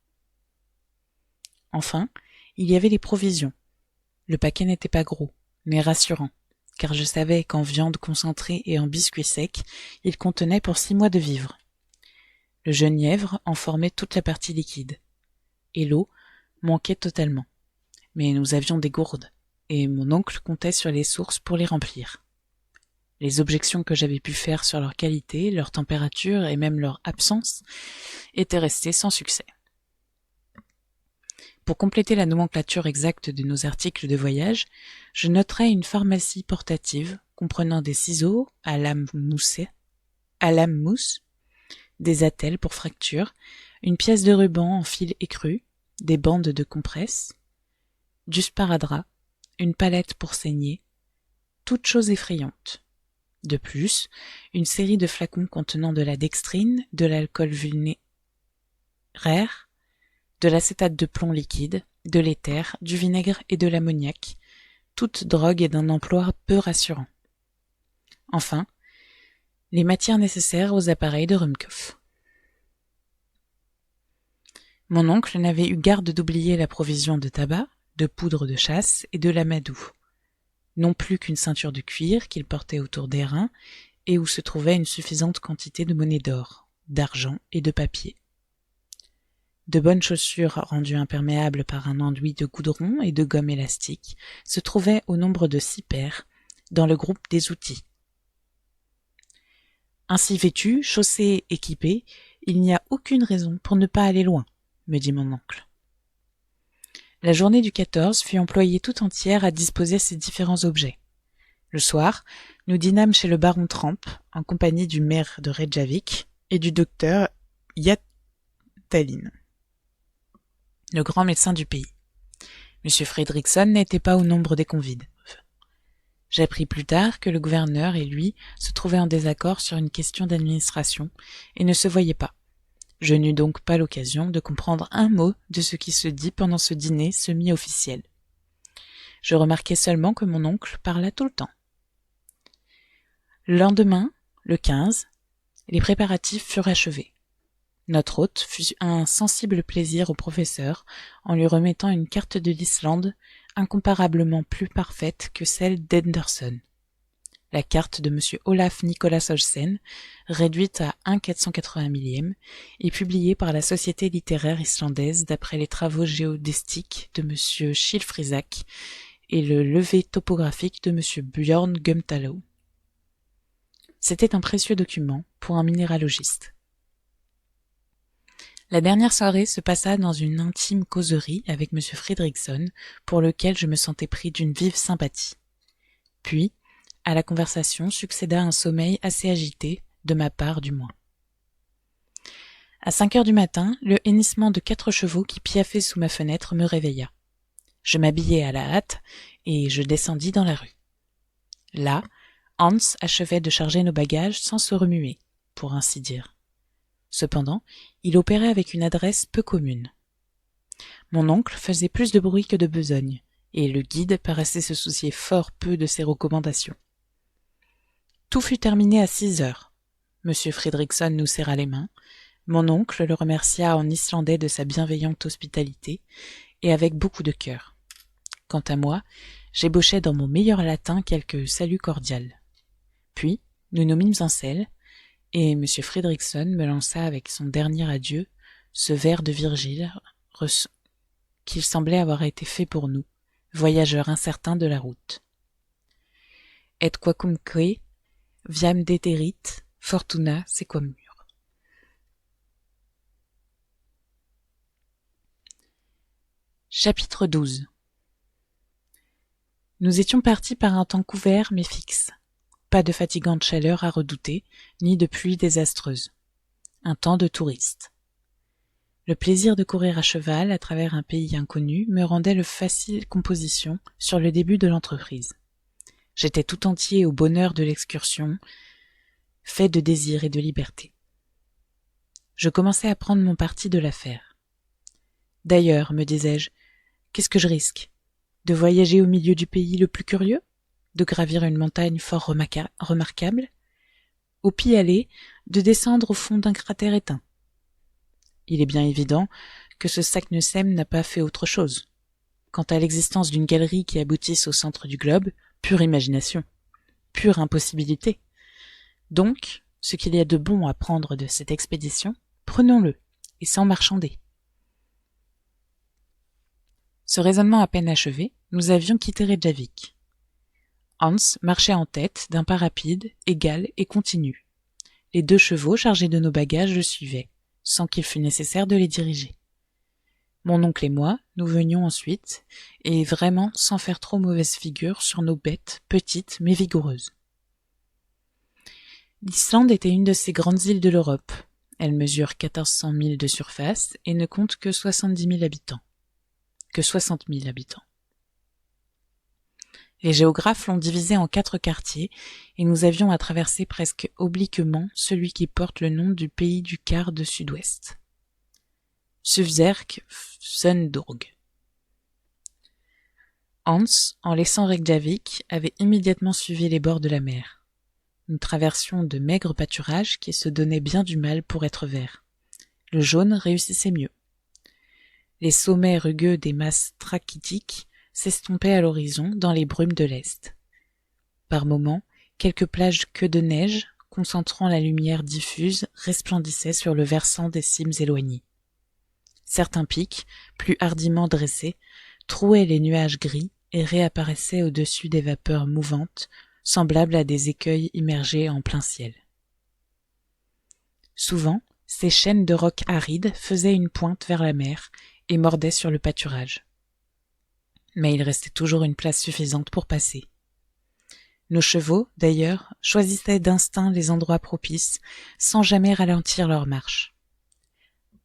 Enfin, il y avait les provisions. Le paquet n'était pas gros, mais rassurant, car je savais qu'en viande concentrée et en biscuits secs, il contenait pour 6 mois de vivres. Le genièvre en formait toute la partie liquide, et l'eau manquait totalement. Mais nous avions des gourdes, et mon oncle comptait sur les sources pour les remplir. Les objections que j'avais pu faire sur leur qualité, leur température et même leur absence étaient restées sans succès. Pour compléter la nomenclature exacte de nos articles de voyage, je noterai une pharmacie portative comprenant des ciseaux à lame mousse, des attelles pour fractures, une pièce de ruban en fil écru, des bandes de compresse, du sparadrap, une palette pour saigner, toutes choses effrayantes. De plus, une série de flacons contenant de la dextrine, de l'alcool vulnéraire, de l'acétate de plomb liquide, de l'éther, du vinaigre et de l'ammoniac, toute drogue est d'un emploi peu rassurant. Enfin, les matières nécessaires aux appareils de Ruhmkorff. Mon oncle n'avait eu garde d'oublier la provision de tabac, de poudre de chasse et de l'amadou. Non plus qu'une ceinture de cuir qu'il portait autour des reins et où se trouvait une suffisante quantité de monnaie d'or, d'argent et de papier. De bonnes chaussures rendues imperméables par un enduit de goudron et de gomme élastique se trouvaient au nombre de 6 paires dans le groupe des outils. Ainsi vêtu, chaussé, équipé, il n'y a aucune raison pour ne pas aller loin, me dit mon oncle. La journée du 14 fut employée tout entière à disposer ces différents objets. Le soir, nous dînâmes chez le baron Tramp, en compagnie du maire de Reykjavik et du docteur Yatalin, le grand médecin du pays. M. Fredrickson n'était pas au nombre des convives. J'appris plus tard que le gouverneur et lui se trouvaient en désaccord sur une question d'administration et ne se voyaient pas. Je n'eus donc pas l'occasion de comprendre un mot de ce qui se dit pendant ce dîner semi-officiel. Je remarquai seulement que mon oncle parla tout le temps. Le lendemain, le 15, Les préparatifs furent achevés. Notre hôte fut un sensible plaisir au professeur en lui remettant une carte de l'Islande incomparablement plus parfaite que celle d'Henderson. La carte de M. Olaf Nicolas Olsen, réduite à 1/480 millième, et publiée par la Société littéraire islandaise d'après les travaux géodéstiques de M. Schilfrisak et le levé topographique de M. Björn Gumtalo. C'était un précieux document pour un minéralogiste. La dernière soirée se passa dans une intime causerie avec M. Fredriksson, pour lequel je me sentais pris d'une vive sympathie. Puis, à la conversation succéda un sommeil assez agité, de ma part du moins. À 5 heures du matin, le hennissement de 4 chevaux qui piaffaient sous ma fenêtre me réveilla. Je m'habillai à la hâte et je descendis dans la rue. Là, Hans achevait de charger nos bagages sans se remuer, pour ainsi dire. Cependant, il opérait avec une adresse peu commune. Mon oncle faisait plus de bruit que de besogne, et le guide paraissait se soucier fort peu de ses recommandations. Tout fut terminé à 6 heures. M. Fredriksson nous serra les mains, mon oncle le remercia en islandais de sa bienveillante hospitalité, et avec beaucoup de cœur. Quant à moi, j'ébauchai dans mon meilleur latin quelques saluts cordiaux. Puis, nous nous mîmes en selle, et M. Fredriksson me lança avec son dernier adieu ce vers de Virgile qu'il semblait avoir été fait pour nous, voyageurs incertains de la route. Et quacumque viam deterit fortuna sequamur. Chapitre 12. Nous étions partis par un temps couvert mais fixe. Pas de fatigante chaleur à redouter, ni de pluie désastreuse. Un temps de touriste. Le plaisir de courir à cheval à travers un pays inconnu me rendait de facile composition sur le début de l'entreprise. J'étais tout entier au bonheur de l'excursion, fait de désir et de liberté. Je commençais à prendre mon parti de l'affaire. D'ailleurs, me disais-je, qu'est-ce que je risque ? De voyager au milieu du pays le plus curieux ? De gravir une montagne fort remarquable ? Au pis-aller, de descendre au fond d'un cratère éteint. Il est bien évident que ce Saknussemm n'a pas fait autre chose. Quant à l'existence d'une galerie qui aboutisse au centre du globe, pure imagination, pure impossibilité. Donc, ce qu'il y a de bon à prendre de cette expédition, prenons-le, et sans marchander. Ce raisonnement à peine achevé, nous avions quitté Reykjavik. Hans marchait en tête d'un pas rapide, égal et continu. Les 2 chevaux chargés de nos bagages le suivaient, sans qu'il fût nécessaire de les diriger. Mon oncle et moi, nous venions ensuite, et vraiment sans faire trop mauvaise figure sur nos bêtes, petites mais vigoureuses. L'Islande était une de ces grandes îles de l'Europe. Elle mesure 1400 milles de surface et ne compte que 70 000 habitants. Que 60 000 habitants. Les géographes l'ont divisé en 4 quartiers et nous avions à traverser presque obliquement celui qui porte le nom du pays du quart de sud-ouest. Suvzerk Sundorg. Hans, en laissant Reykjavik, avait immédiatement suivi les bords de la mer. Nous traversions de maigres pâturages qui se donnaient bien du mal pour être verts. Le jaune réussissait mieux. Les sommets rugueux des masses trachytiques s'estompaient à l'horizon dans les brumes de l'Est. Par moments, quelques plages queues de neige, concentrant la lumière diffuse, resplendissaient sur le versant des cimes éloignées. Certains pics, plus hardiment dressés, trouaient les nuages gris et réapparaissaient au-dessus des vapeurs mouvantes, semblables à des écueils immergés en plein ciel. Souvent, ces chaînes de rocs arides faisaient une pointe vers la mer et mordaient sur le pâturage. Mais il restait toujours une place suffisante pour passer. Nos chevaux, d'ailleurs, choisissaient d'instinct les endroits propices, sans jamais ralentir leur marche.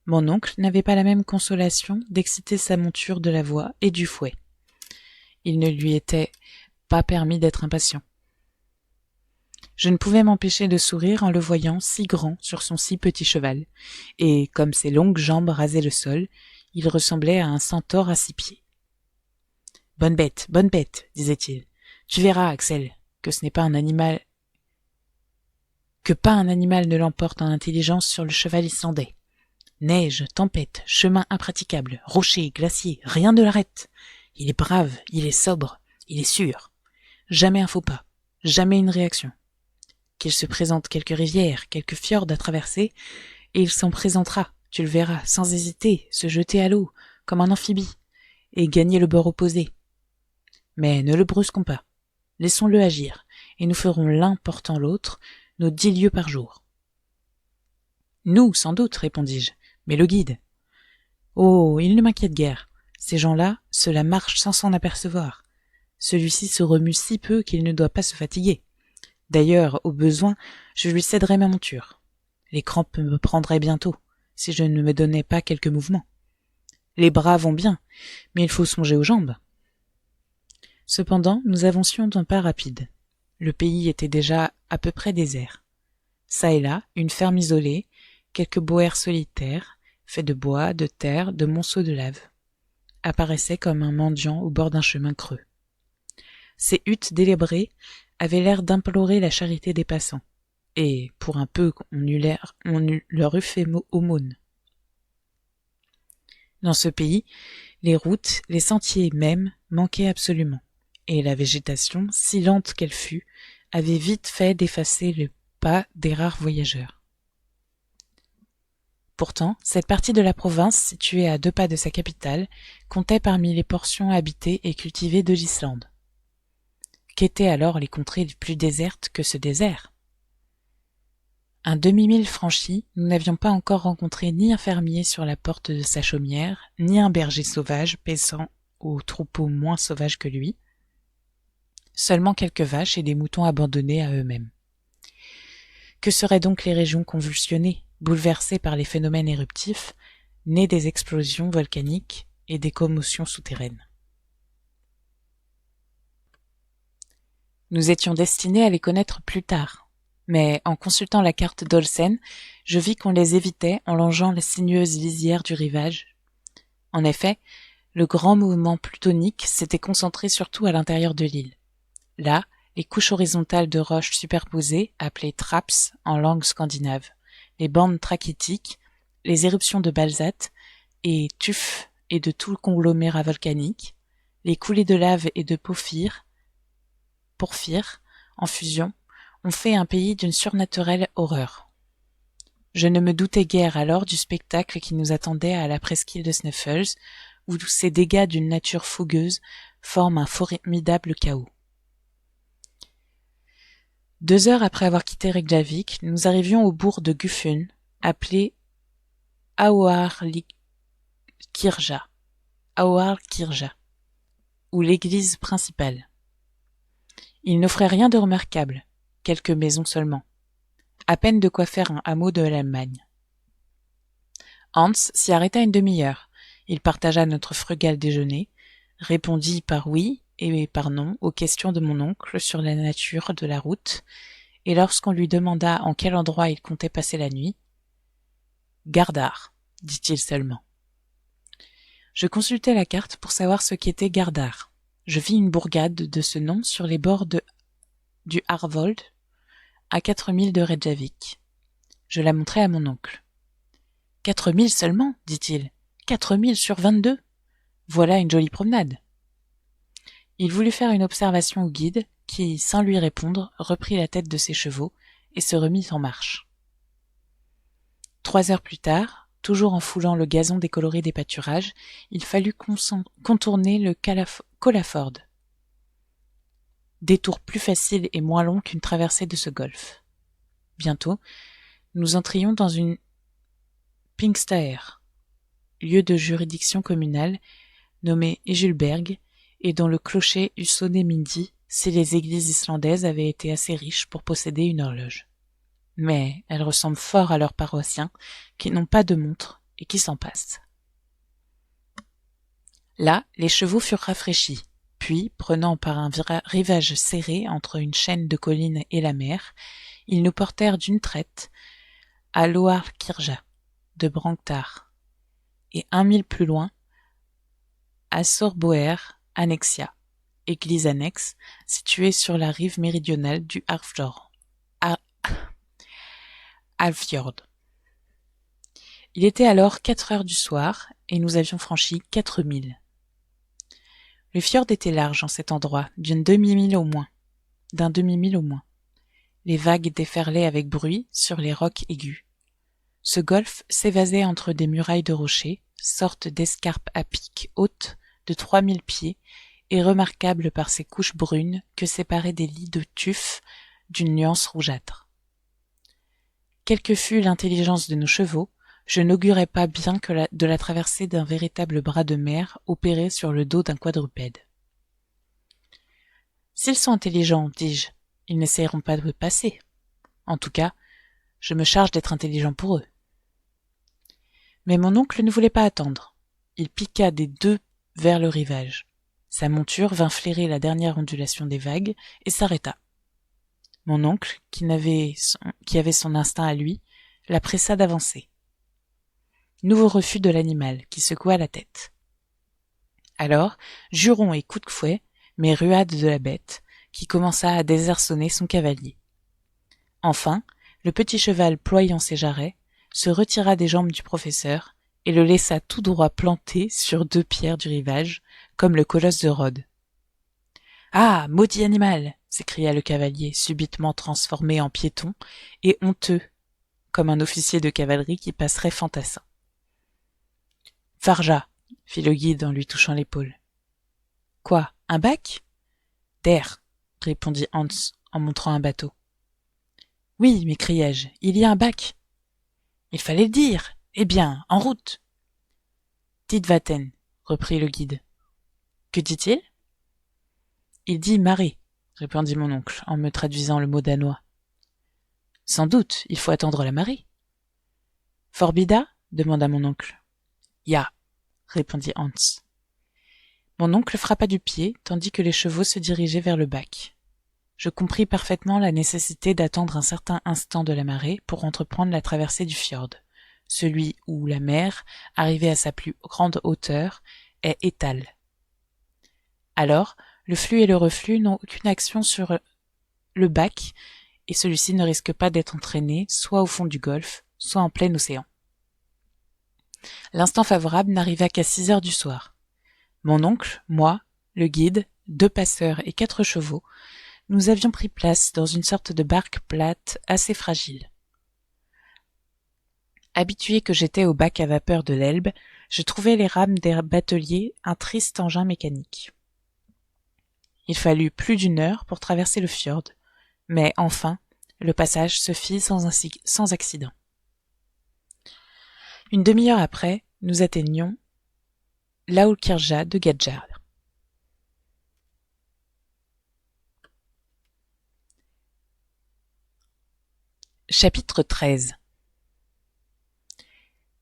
Mon oncle n'avait pas la même consolation d'exciter sa monture de la voix et du fouet. Il ne lui était pas permis d'être impatient. Je ne pouvais m'empêcher de sourire en le voyant si grand sur son si petit cheval, et, comme ses longues jambes rasaient le sol, il ressemblait à un centaure à 6 pieds. « Bonne bête, disait-il. Tu verras, Axel, que ce n'est pas un animal... Que pas un animal ne l'emporte en intelligence sur le cheval islandais. Neige, tempête, chemin impraticable, rochers, glaciers, rien ne l'arrête. Il est brave, il est sobre, il est sûr. Jamais un faux pas, jamais une réaction. Qu'il se présente quelques rivières, quelques fjords à traverser, et il s'en présentera, tu le verras, sans hésiter, se jeter à l'eau, comme un amphibie, et gagner le bord opposé. Mais ne le brusquons pas. Laissons-le agir, et nous ferons l'un portant l'autre nos 10 lieues par jour. Nous, sans doute, répondis-je, mais le guide. Oh, il ne m'inquiète guère. Ces gens-là, cela marche sans s'en apercevoir. Celui-ci se remue si peu qu'il ne doit pas se fatiguer. D'ailleurs, au besoin, je lui céderai ma monture. Les crampes me prendraient bientôt, si je ne me donnais pas quelques mouvements. Les bras vont bien, mais il faut songer aux jambes. Cependant, nous avancions d'un pas rapide. Le pays était déjà à peu près désert. Ça et là, une ferme isolée, quelques boers solitaires, faits de bois, de terre, de monceaux de lave, apparaissaient comme un mendiant au bord d'un chemin creux. Ces huttes délabrées avaient l'air d'implorer la charité des passants, et, pour un peu on leur eût fait aumône. Dans ce pays, les routes, les sentiers même, manquaient absolument, et la végétation, si lente qu'elle fût, avait vite fait d'effacer le pas des rares voyageurs. Pourtant, cette partie de la province, située à 2 pas de sa capitale, comptait parmi les portions habitées et cultivées de l'Islande. Qu'étaient alors les contrées plus désertes que ce désert? Un demi-mille franchi, nous n'avions pas encore rencontré ni un fermier sur la porte de sa chaumière, ni un berger sauvage paissant aux troupeaux moins sauvages que lui, seulement quelques vaches et des moutons abandonnés à eux-mêmes. Que seraient donc les régions convulsionnées, bouleversées par les phénomènes éruptifs, nés des explosions volcaniques et des commotions souterraines? Nous étions destinés à les connaître plus tard, mais en consultant la carte d'Olsen, je vis qu'on les évitait en longeant la sinueuse lisière du rivage. En effet, le grand mouvement plutonique s'était concentré surtout à l'intérieur de l'île. Là, les couches horizontales de roches superposées, appelées traps en langue scandinave, les bandes trachytiques, les éruptions de basalte et tufs et de tout le conglomérat volcanique, les coulées de lave et de porphyre, en fusion, ont fait un pays d'une surnaturelle horreur. Je ne me doutais guère alors du spectacle qui nous attendait à la presqu'île de Sneffels, où ces dégâts d'une nature fougueuse forment un formidable chaos. 2 heures après avoir quitté Reykjavik, nous arrivions au bourg de Gufun, appelé Aoarkirkja, ou l'église principale. Il n'offrait rien de remarquable, quelques maisons seulement. À peine de quoi faire un hameau de l'Allemagne. Hans s'y arrêta une demi-heure. Il partagea notre frugal déjeuner, répondit par oui et par non aux questions de mon oncle sur la nature de la route, et lorsqu'on lui demanda en quel endroit il comptait passer la nuit, « Gardar », dit-il seulement. Je consultai la carte pour savoir ce qu'était Gardar. Je vis une bourgade de ce nom sur les bords du Harvold, à 4 milles de Reykjavik. Je la montrai à mon oncle. 4 milles seulement, dit-il. 4 milles sur 22. Voilà une jolie promenade. Il voulut faire une observation au guide, qui, sans lui répondre, reprit la tête de ses chevaux et se remit en marche. 3 heures plus tard, toujours en foulant le gazon décoloré des pâturages, il fallut contourner le Collaford. Détour plus facile et moins long qu'une traversée de ce golfe. Bientôt, nous entrions dans une Pingstaer, lieu de juridiction communale nommé Ejulberg, et dont le clocher eût sonné midi si les églises islandaises avaient été assez riches pour posséder une horloge. Mais elles ressemblent fort à leurs paroissiens, qui n'ont pas de montre et qui s'en passent. Là, les chevaux furent rafraîchis, puis, prenant par un rivage serré entre une chaîne de collines et la mer, ils nous portèrent d'une traite à Loarkirja de Brangtar, et 1 mille plus loin, à Sorboer Annexia, église annexe, située sur la rive méridionale du Alfjord. Il était alors 4 heures du soir, et nous avions franchi 4 milles. Le fjord était large en cet endroit, d'un demi-mille au moins. Les vagues déferlaient avec bruit sur les rocs aigus. Ce golfe s'évasait entre des murailles de rochers, sorte d'escarpe à pic haute de 3000 pieds, et remarquable par ses couches brunes que séparaient des lits de tuf d'une nuance rougeâtre. Quelle que fût l'intelligence de nos chevaux, je n'augurais pas bien de la traversée d'un véritable bras de mer opéré sur le dos d'un quadrupède. S'ils sont intelligents, dis-je, ils n'essayeront pas de passer. En tout cas, je me charge d'être intelligent pour eux. Mais mon oncle ne voulait pas attendre. Il piqua des deux vers le rivage. Sa monture vint flairer la dernière ondulation des vagues et s'arrêta. Mon oncle, qui avait son instinct à lui, la pressa d'avancer. Nouveau refus de l'animal, qui secoua la tête. Alors, jurons et coups de fouet, mais ruades de la bête, qui commença à désarçonner son cavalier. Enfin, le petit cheval ployant ses jarrets, se retira des jambes du professeur et le laissa tout droit planté sur 2 pierres du rivage, comme le colosse de Rhodes. « Ah, maudit animal !» s'écria le cavalier, subitement transformé en piéton et honteux, comme un officier de cavalerie qui passerait fantassin. « Farja !» fit le guide en lui touchant l'épaule. « Quoi, un bac ?»« Der !» répondit Hans en montrant un bateau. « Oui, m'écriai-je, il y a un bac. »« Il fallait le dire. Eh bien, en route !»« Tidvaten » reprit le guide. « Que dit-il ?»« Il dit marée, » répondit mon oncle en me traduisant le mot danois. « Sans doute, il faut attendre la marée. »« Forbida ?» demanda mon oncle. « Ya !» répondit Hans. Mon oncle frappa du pied, tandis que les chevaux se dirigeaient vers le bac. Je compris parfaitement la nécessité d'attendre un certain instant de la marée pour entreprendre la traversée du fjord, celui où la mer, arrivée à sa plus grande hauteur, est étale. Alors, le flux et le reflux n'ont aucune action sur le bac, et celui-ci ne risque pas d'être entraîné soit au fond du golfe, soit en plein océan. L'instant favorable n'arriva qu'à 6 heures du soir. Mon oncle, moi, le guide, 2 passeurs et 4 chevaux, nous avions pris place dans une sorte de barque plate assez fragile. Habitué que j'étais au bac à vapeur de l'Elbe, je trouvais les rames des bateliers un triste engin mécanique. Il fallut plus d'1 heure pour traverser le fjord, mais enfin, le passage se fit sans accident. Une demi-heure après, nous atteignions l'Aulkirja de Gadjar. Chapitre 13.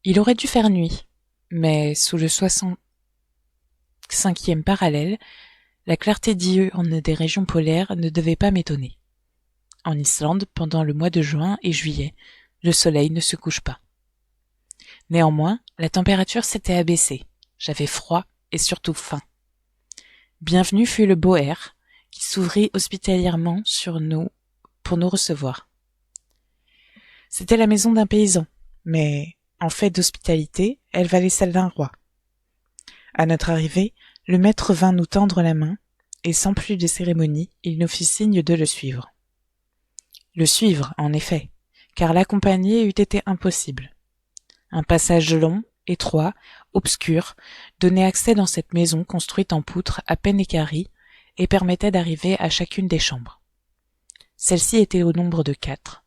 Il aurait dû faire nuit, mais sous le 65e parallèle, la clarté diurne des régions polaires ne devait pas m'étonner. En Islande, pendant le mois de juin et juillet, le soleil ne se couche pas. Néanmoins, la température s'était abaissée. J'avais froid et surtout faim. Bienvenu fut le beau air, qui s'ouvrit hospitalièrement pour nous recevoir. C'était la maison d'un paysan, mais, en fait d'hospitalité, elle valait celle d'un roi. À notre arrivée, le maître vint nous tendre la main, et sans plus de cérémonie, il nous fit signe de le suivre. Le suivre, en effet, car l'accompagner eût été impossible. Un passage long, étroit, obscur, donnait accès dans cette maison construite en poutres à peine équarrie et permettait d'arriver à chacune des chambres. Celle-ci était au nombre de 4.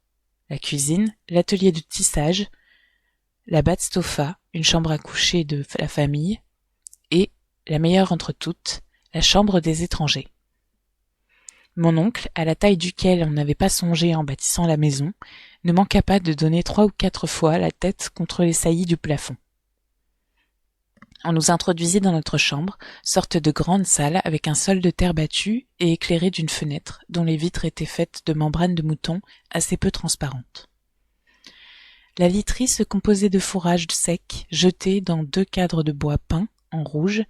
La cuisine, l'atelier de tissage, la badstofa, une chambre à coucher de la famille, et, la meilleure entre toutes, la chambre des étrangers. Mon oncle, à la taille duquel on n'avait pas songé en bâtissant la maison, ne manqua pas de donner 3 ou 4 fois la tête contre les saillies du plafond. On nous introduisit dans notre chambre, sorte de grande salle avec un sol de terre battue et éclairée d'une fenêtre dont les vitres étaient faites de membranes de mouton assez peu transparentes. La literie se composait de fourrages secs jetés dans 2 cadres de bois peints en rouge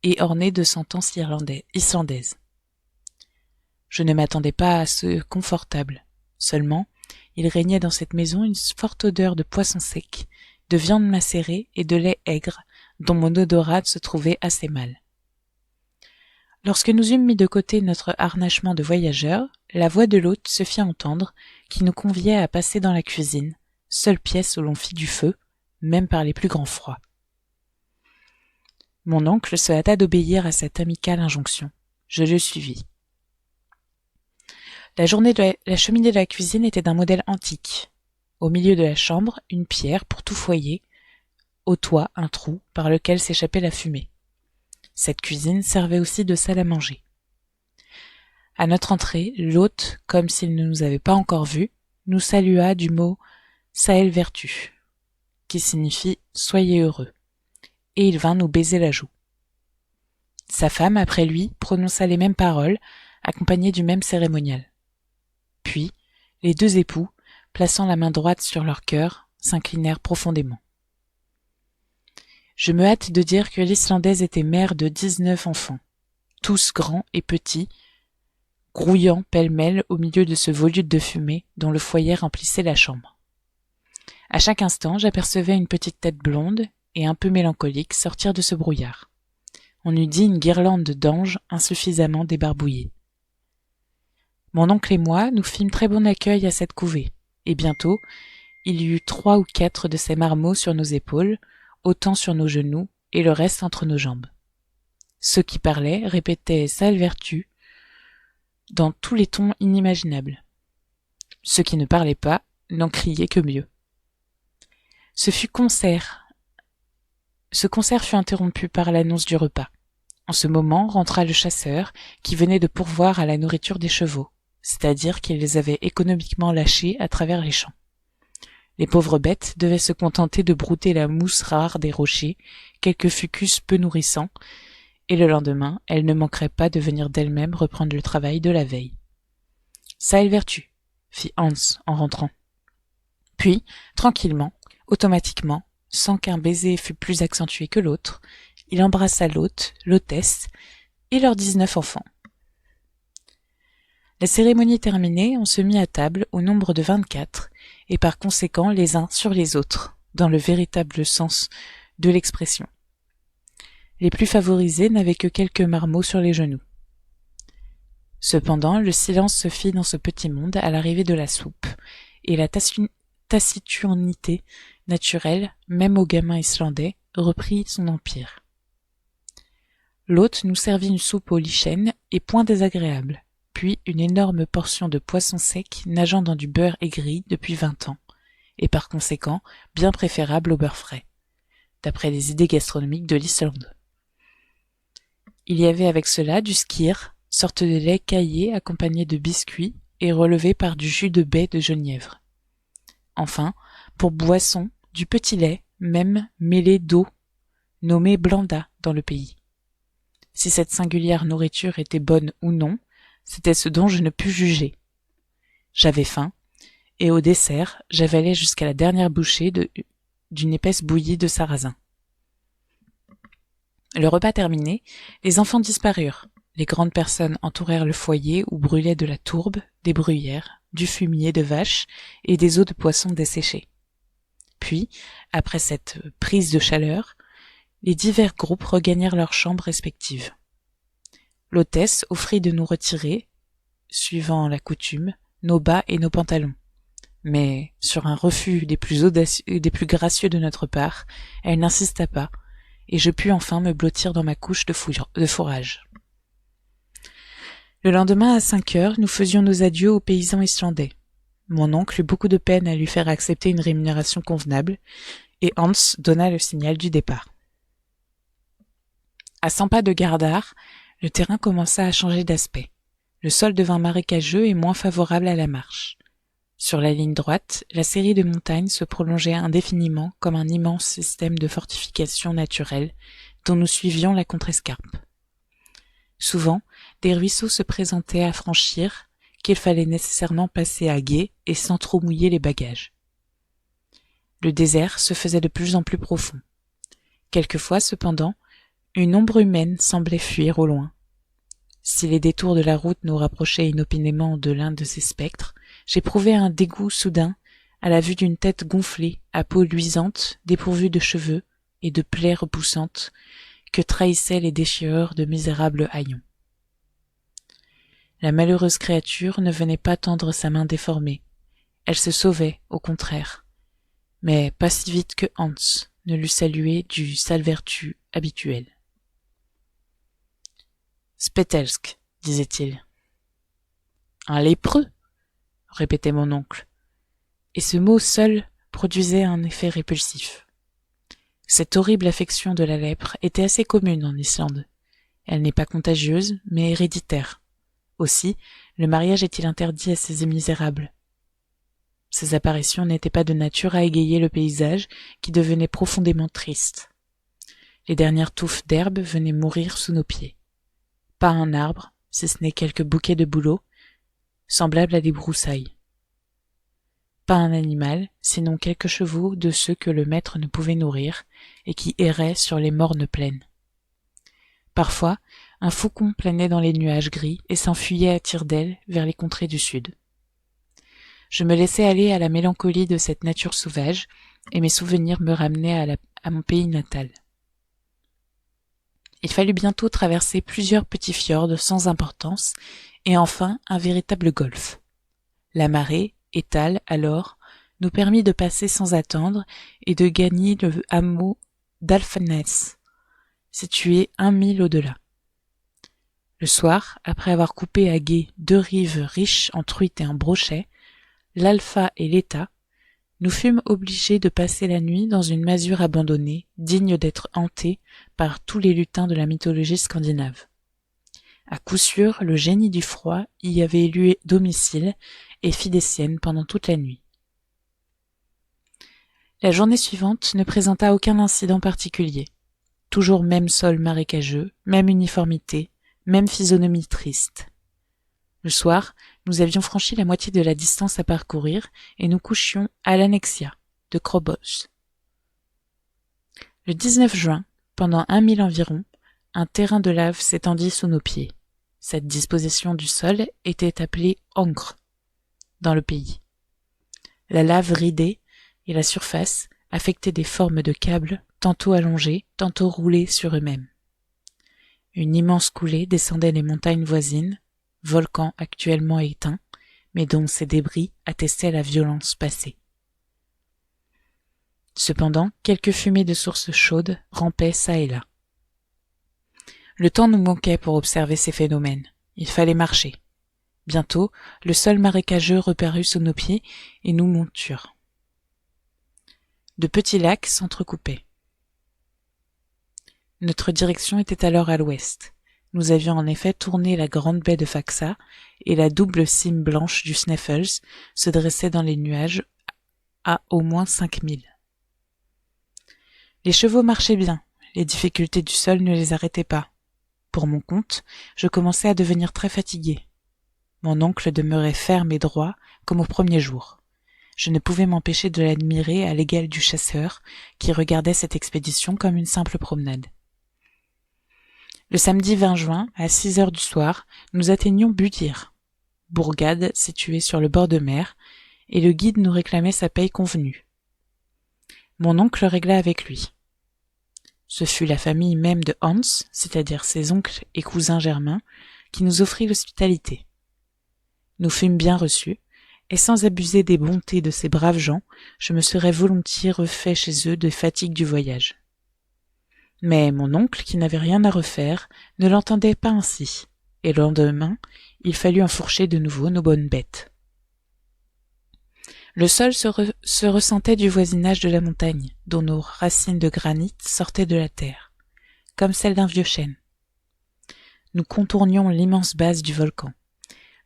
et ornés de sentences islandaises. Je ne m'attendais pas à ce confortable. Seulement, Il régnait dans cette maison une forte odeur de poisson sec, de viande macérée et de lait aigre, dont mon odorat se trouvait assez mal. Lorsque nous eûmes mis de côté notre harnachement de voyageurs, la voix de l'hôte se fit entendre, qui nous conviait à passer dans la cuisine, seule pièce où l'on fit du feu, même par les plus grands froids. Mon oncle se hâta d'obéir à cette amicale injonction. Je le suivis. La cheminée de la cuisine était d'un modèle antique. Au milieu de la chambre, une pierre pour tout foyer, au toit un trou par lequel s'échappait la fumée. Cette cuisine servait aussi de salle à manger. À notre entrée, l'hôte, comme s'il ne nous avait pas encore vus, nous salua du mot « Saelvertu », qui signifie « Soyez heureux », et il vint nous baiser la joue. Sa femme, après lui, prononça les mêmes paroles, accompagnées du même cérémonial. Puis, les deux époux, plaçant la main droite sur leur cœur, s'inclinèrent profondément. Je me hâte de dire que l'Islandaise était mère de 19 enfants, tous grands et petits, grouillant pêle-mêle au milieu de ce volute de fumée dont le foyer remplissait la chambre. À chaque instant, j'apercevais une petite tête blonde et un peu mélancolique sortir de ce brouillard. On eût dit une guirlande d'anges insuffisamment débarbouillée. Mon oncle et moi nous fîmes très bon accueil à cette couvée, et bientôt, il y eut 3 ou 4 de ces marmots sur nos épaules, autant sur nos genoux et le reste entre nos jambes. Ceux qui parlaient répétaient « Saelvertu » dans tous les tons inimaginables. Ceux qui ne parlaient pas n'en criaient que mieux. Ce concert fut interrompu par l'annonce du repas. En ce moment rentra le chasseur qui venait de pourvoir à la nourriture des chevaux, c'est-à-dire qu'il les avait économiquement lâchés à travers les champs. Les pauvres bêtes devaient se contenter de brouter la mousse rare des rochers, quelques fucus peu nourrissants, et le lendemain, elles ne manqueraient pas de venir d'elles-mêmes reprendre le travail de la veille. « Saelvertu » fit Hans en rentrant. Puis, tranquillement, automatiquement, sans qu'un baiser fût plus accentué que l'autre, il embrassa l'hôte, l'hôtesse et leurs 19 enfants. La cérémonie terminée, on se mit à table au nombre de 24, et par conséquent les uns sur les autres, dans le véritable sens de l'expression. Les plus favorisés n'avaient que quelques marmots sur les genoux. Cependant, le silence se fit dans ce petit monde à l'arrivée de la soupe, et la taciturnité naturelle, même aux gamins islandais, reprit son empire. L'hôte nous servit une soupe au lichen et point désagréable, puis une énorme portion de poisson sec nageant dans du beurre aigri depuis 20 ans, et par conséquent bien préférable au beurre frais, d'après les idées gastronomiques de l'Islande. Il y avait avec cela du skyr, sorte de lait caillé accompagné de biscuits et relevé par du jus de baie de genièvre. Enfin, pour boisson, du petit lait, même mêlé d'eau, nommé blanda dans le pays. Si cette singulière nourriture était bonne ou non, c'était ce dont je ne pus juger. J'avais faim, et au dessert, j'avalais jusqu'à la dernière bouchée d'une épaisse bouillie de sarrasin. Le repas terminé, les enfants disparurent. Les grandes personnes entourèrent le foyer où brûlaient de la tourbe, des bruyères, du fumier de vache et des os de poisson desséchés. Puis, après cette prise de chaleur, les divers groupes regagnèrent leurs chambres respectives. L'hôtesse offrit de nous retirer, suivant la coutume, nos bas et nos pantalons. Mais, sur un refus des plus gracieux de notre part, elle n'insista pas, et je pus enfin me blottir dans ma couche de fourrage. Le lendemain à 5 heures, nous faisions nos adieux aux paysans islandais. Mon oncle eut beaucoup de peine à lui faire accepter une rémunération convenable, et Hans donna le signal du départ. À 100 pas de Gardar, le terrain commença à changer d'aspect. Le sol devint marécageux et moins favorable à la marche. Sur la ligne droite, la série de montagnes se prolongeait indéfiniment comme un immense système de fortification naturelle dont nous suivions la contrescarpe. Souvent, des ruisseaux se présentaient à franchir, qu'il fallait nécessairement passer à gué et sans trop mouiller les bagages. Le désert se faisait de plus en plus profond. Quelquefois, cependant, une ombre humaine semblait fuir au loin. Si les détours de la route nous rapprochaient inopinément de l'un de ces spectres, j'éprouvais un dégoût soudain à la vue d'une tête gonflée, à peau luisante, dépourvue de cheveux et de plaies repoussantes, que trahissaient les déchireurs de misérables haillons. La malheureuse créature ne venait pas tendre sa main déformée. Elle se sauvait, au contraire, mais pas si vite que Hans ne l'eût salué du saellvertu habituel. « Spettelsk » disait-il. « Un lépreux » répétait mon oncle, et ce mot seul produisait un effet répulsif. Cette horrible affection de la lèpre était assez commune en Islande. Elle n'est pas contagieuse, mais héréditaire. Aussi, le mariage est-il interdit à ces misérables. Ces apparitions n'étaient pas de nature à égayer le paysage, qui devenait profondément triste. Les dernières touffes d'herbe venaient mourir sous nos pieds. Pas un arbre, si ce n'est quelques bouquets de bouleaux, semblables à des broussailles. Pas un animal, sinon quelques chevaux de ceux que le maître ne pouvait nourrir, et qui erraient sur les mornes plaines. Parfois, un faucon planait dans les nuages gris et s'enfuyait à tire-d'aile vers les contrées du sud. Je me laissais aller à la mélancolie de cette nature sauvage, et mes souvenirs me ramenaient à mon pays natal. Il fallut bientôt traverser plusieurs petits fjords sans importance, et enfin un véritable golfe. La marée, étale alors, nous permit de passer sans attendre et de gagner le hameau d'Alfenæs, situé 1 mille au-delà. Le soir, après avoir coupé à gué 2 rives riches en truites et en brochets, l'Alpha et l'Eta, nous fûmes obligés de passer la nuit dans une masure abandonnée, digne d'être hantée par tous les lutins de la mythologie scandinave. À coup sûr, le génie du froid y avait élu domicile et fit des siennes pendant toute la nuit. La journée suivante ne présenta aucun incident particulier. Toujours même sol marécageux, même uniformité, même physionomie triste. Le soir, nous avions franchi la moitié de la distance à parcourir et nous couchions à l'Annexia de Krobos. Le 19 juin, pendant 1 mille environ, un terrain de lave s'étendit sous nos pieds. Cette disposition du sol était appelée Ankre dans le pays. La lave ridée et la surface affectaient des formes de câbles, tantôt allongés, tantôt roulés sur eux-mêmes. Une immense coulée descendait des montagnes voisines, volcan actuellement éteint, mais dont ces débris attestaient la violence passée. Cependant, quelques fumées de sources chaudes rampaient çà et là. Le temps nous manquait pour observer ces phénomènes. Il fallait marcher. Bientôt, le sol marécageux reparut sous nos pieds et nous montûmes. De petits lacs s'entrecoupaient. Notre direction était alors à l'ouest. Nous avions en effet tourné la grande baie de Faxa et la double cime blanche du Sneffels se dressait dans les nuages à au moins 5 milles. Les chevaux marchaient bien, les difficultés du sol ne les arrêtaient pas. Pour mon compte, je commençais à devenir très fatigué. Mon oncle demeurait ferme et droit comme au premier jour. Je ne pouvais m'empêcher de l'admirer à l'égal du chasseur qui regardait cette expédition comme une simple promenade. Le samedi 20 juin, à 6 heures du soir, nous atteignions Budir, bourgade située sur le bord de mer, et le guide nous réclamait sa paye convenue. Mon oncle régla avec lui. Ce fut la famille même de Hans, c'est-à-dire ses oncles et cousins germains, qui nous offrit l'hospitalité. Nous fûmes bien reçus, et sans abuser des bontés de ces braves gens, je me serais volontiers refait chez eux des fatigues du voyage. Mais mon oncle, qui n'avait rien à refaire, ne l'entendait pas ainsi, et le lendemain, il fallut enfourcher de nouveau nos bonnes bêtes. Le sol se ressentait du voisinage de la montagne, dont nos racines de granit sortaient de la terre, comme celles d'un vieux chêne. Nous contournions l'immense base du volcan.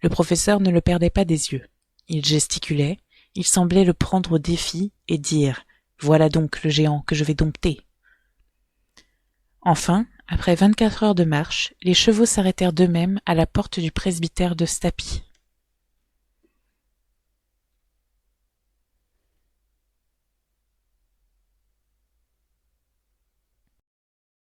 Le professeur ne le perdait pas des yeux. Il gesticulait, il semblait le prendre au défi et dire « Voilà donc le géant que je vais dompter !» Enfin, après 24 heures de marche, les chevaux s'arrêtèrent d'eux-mêmes à la porte du presbytère de Stapi.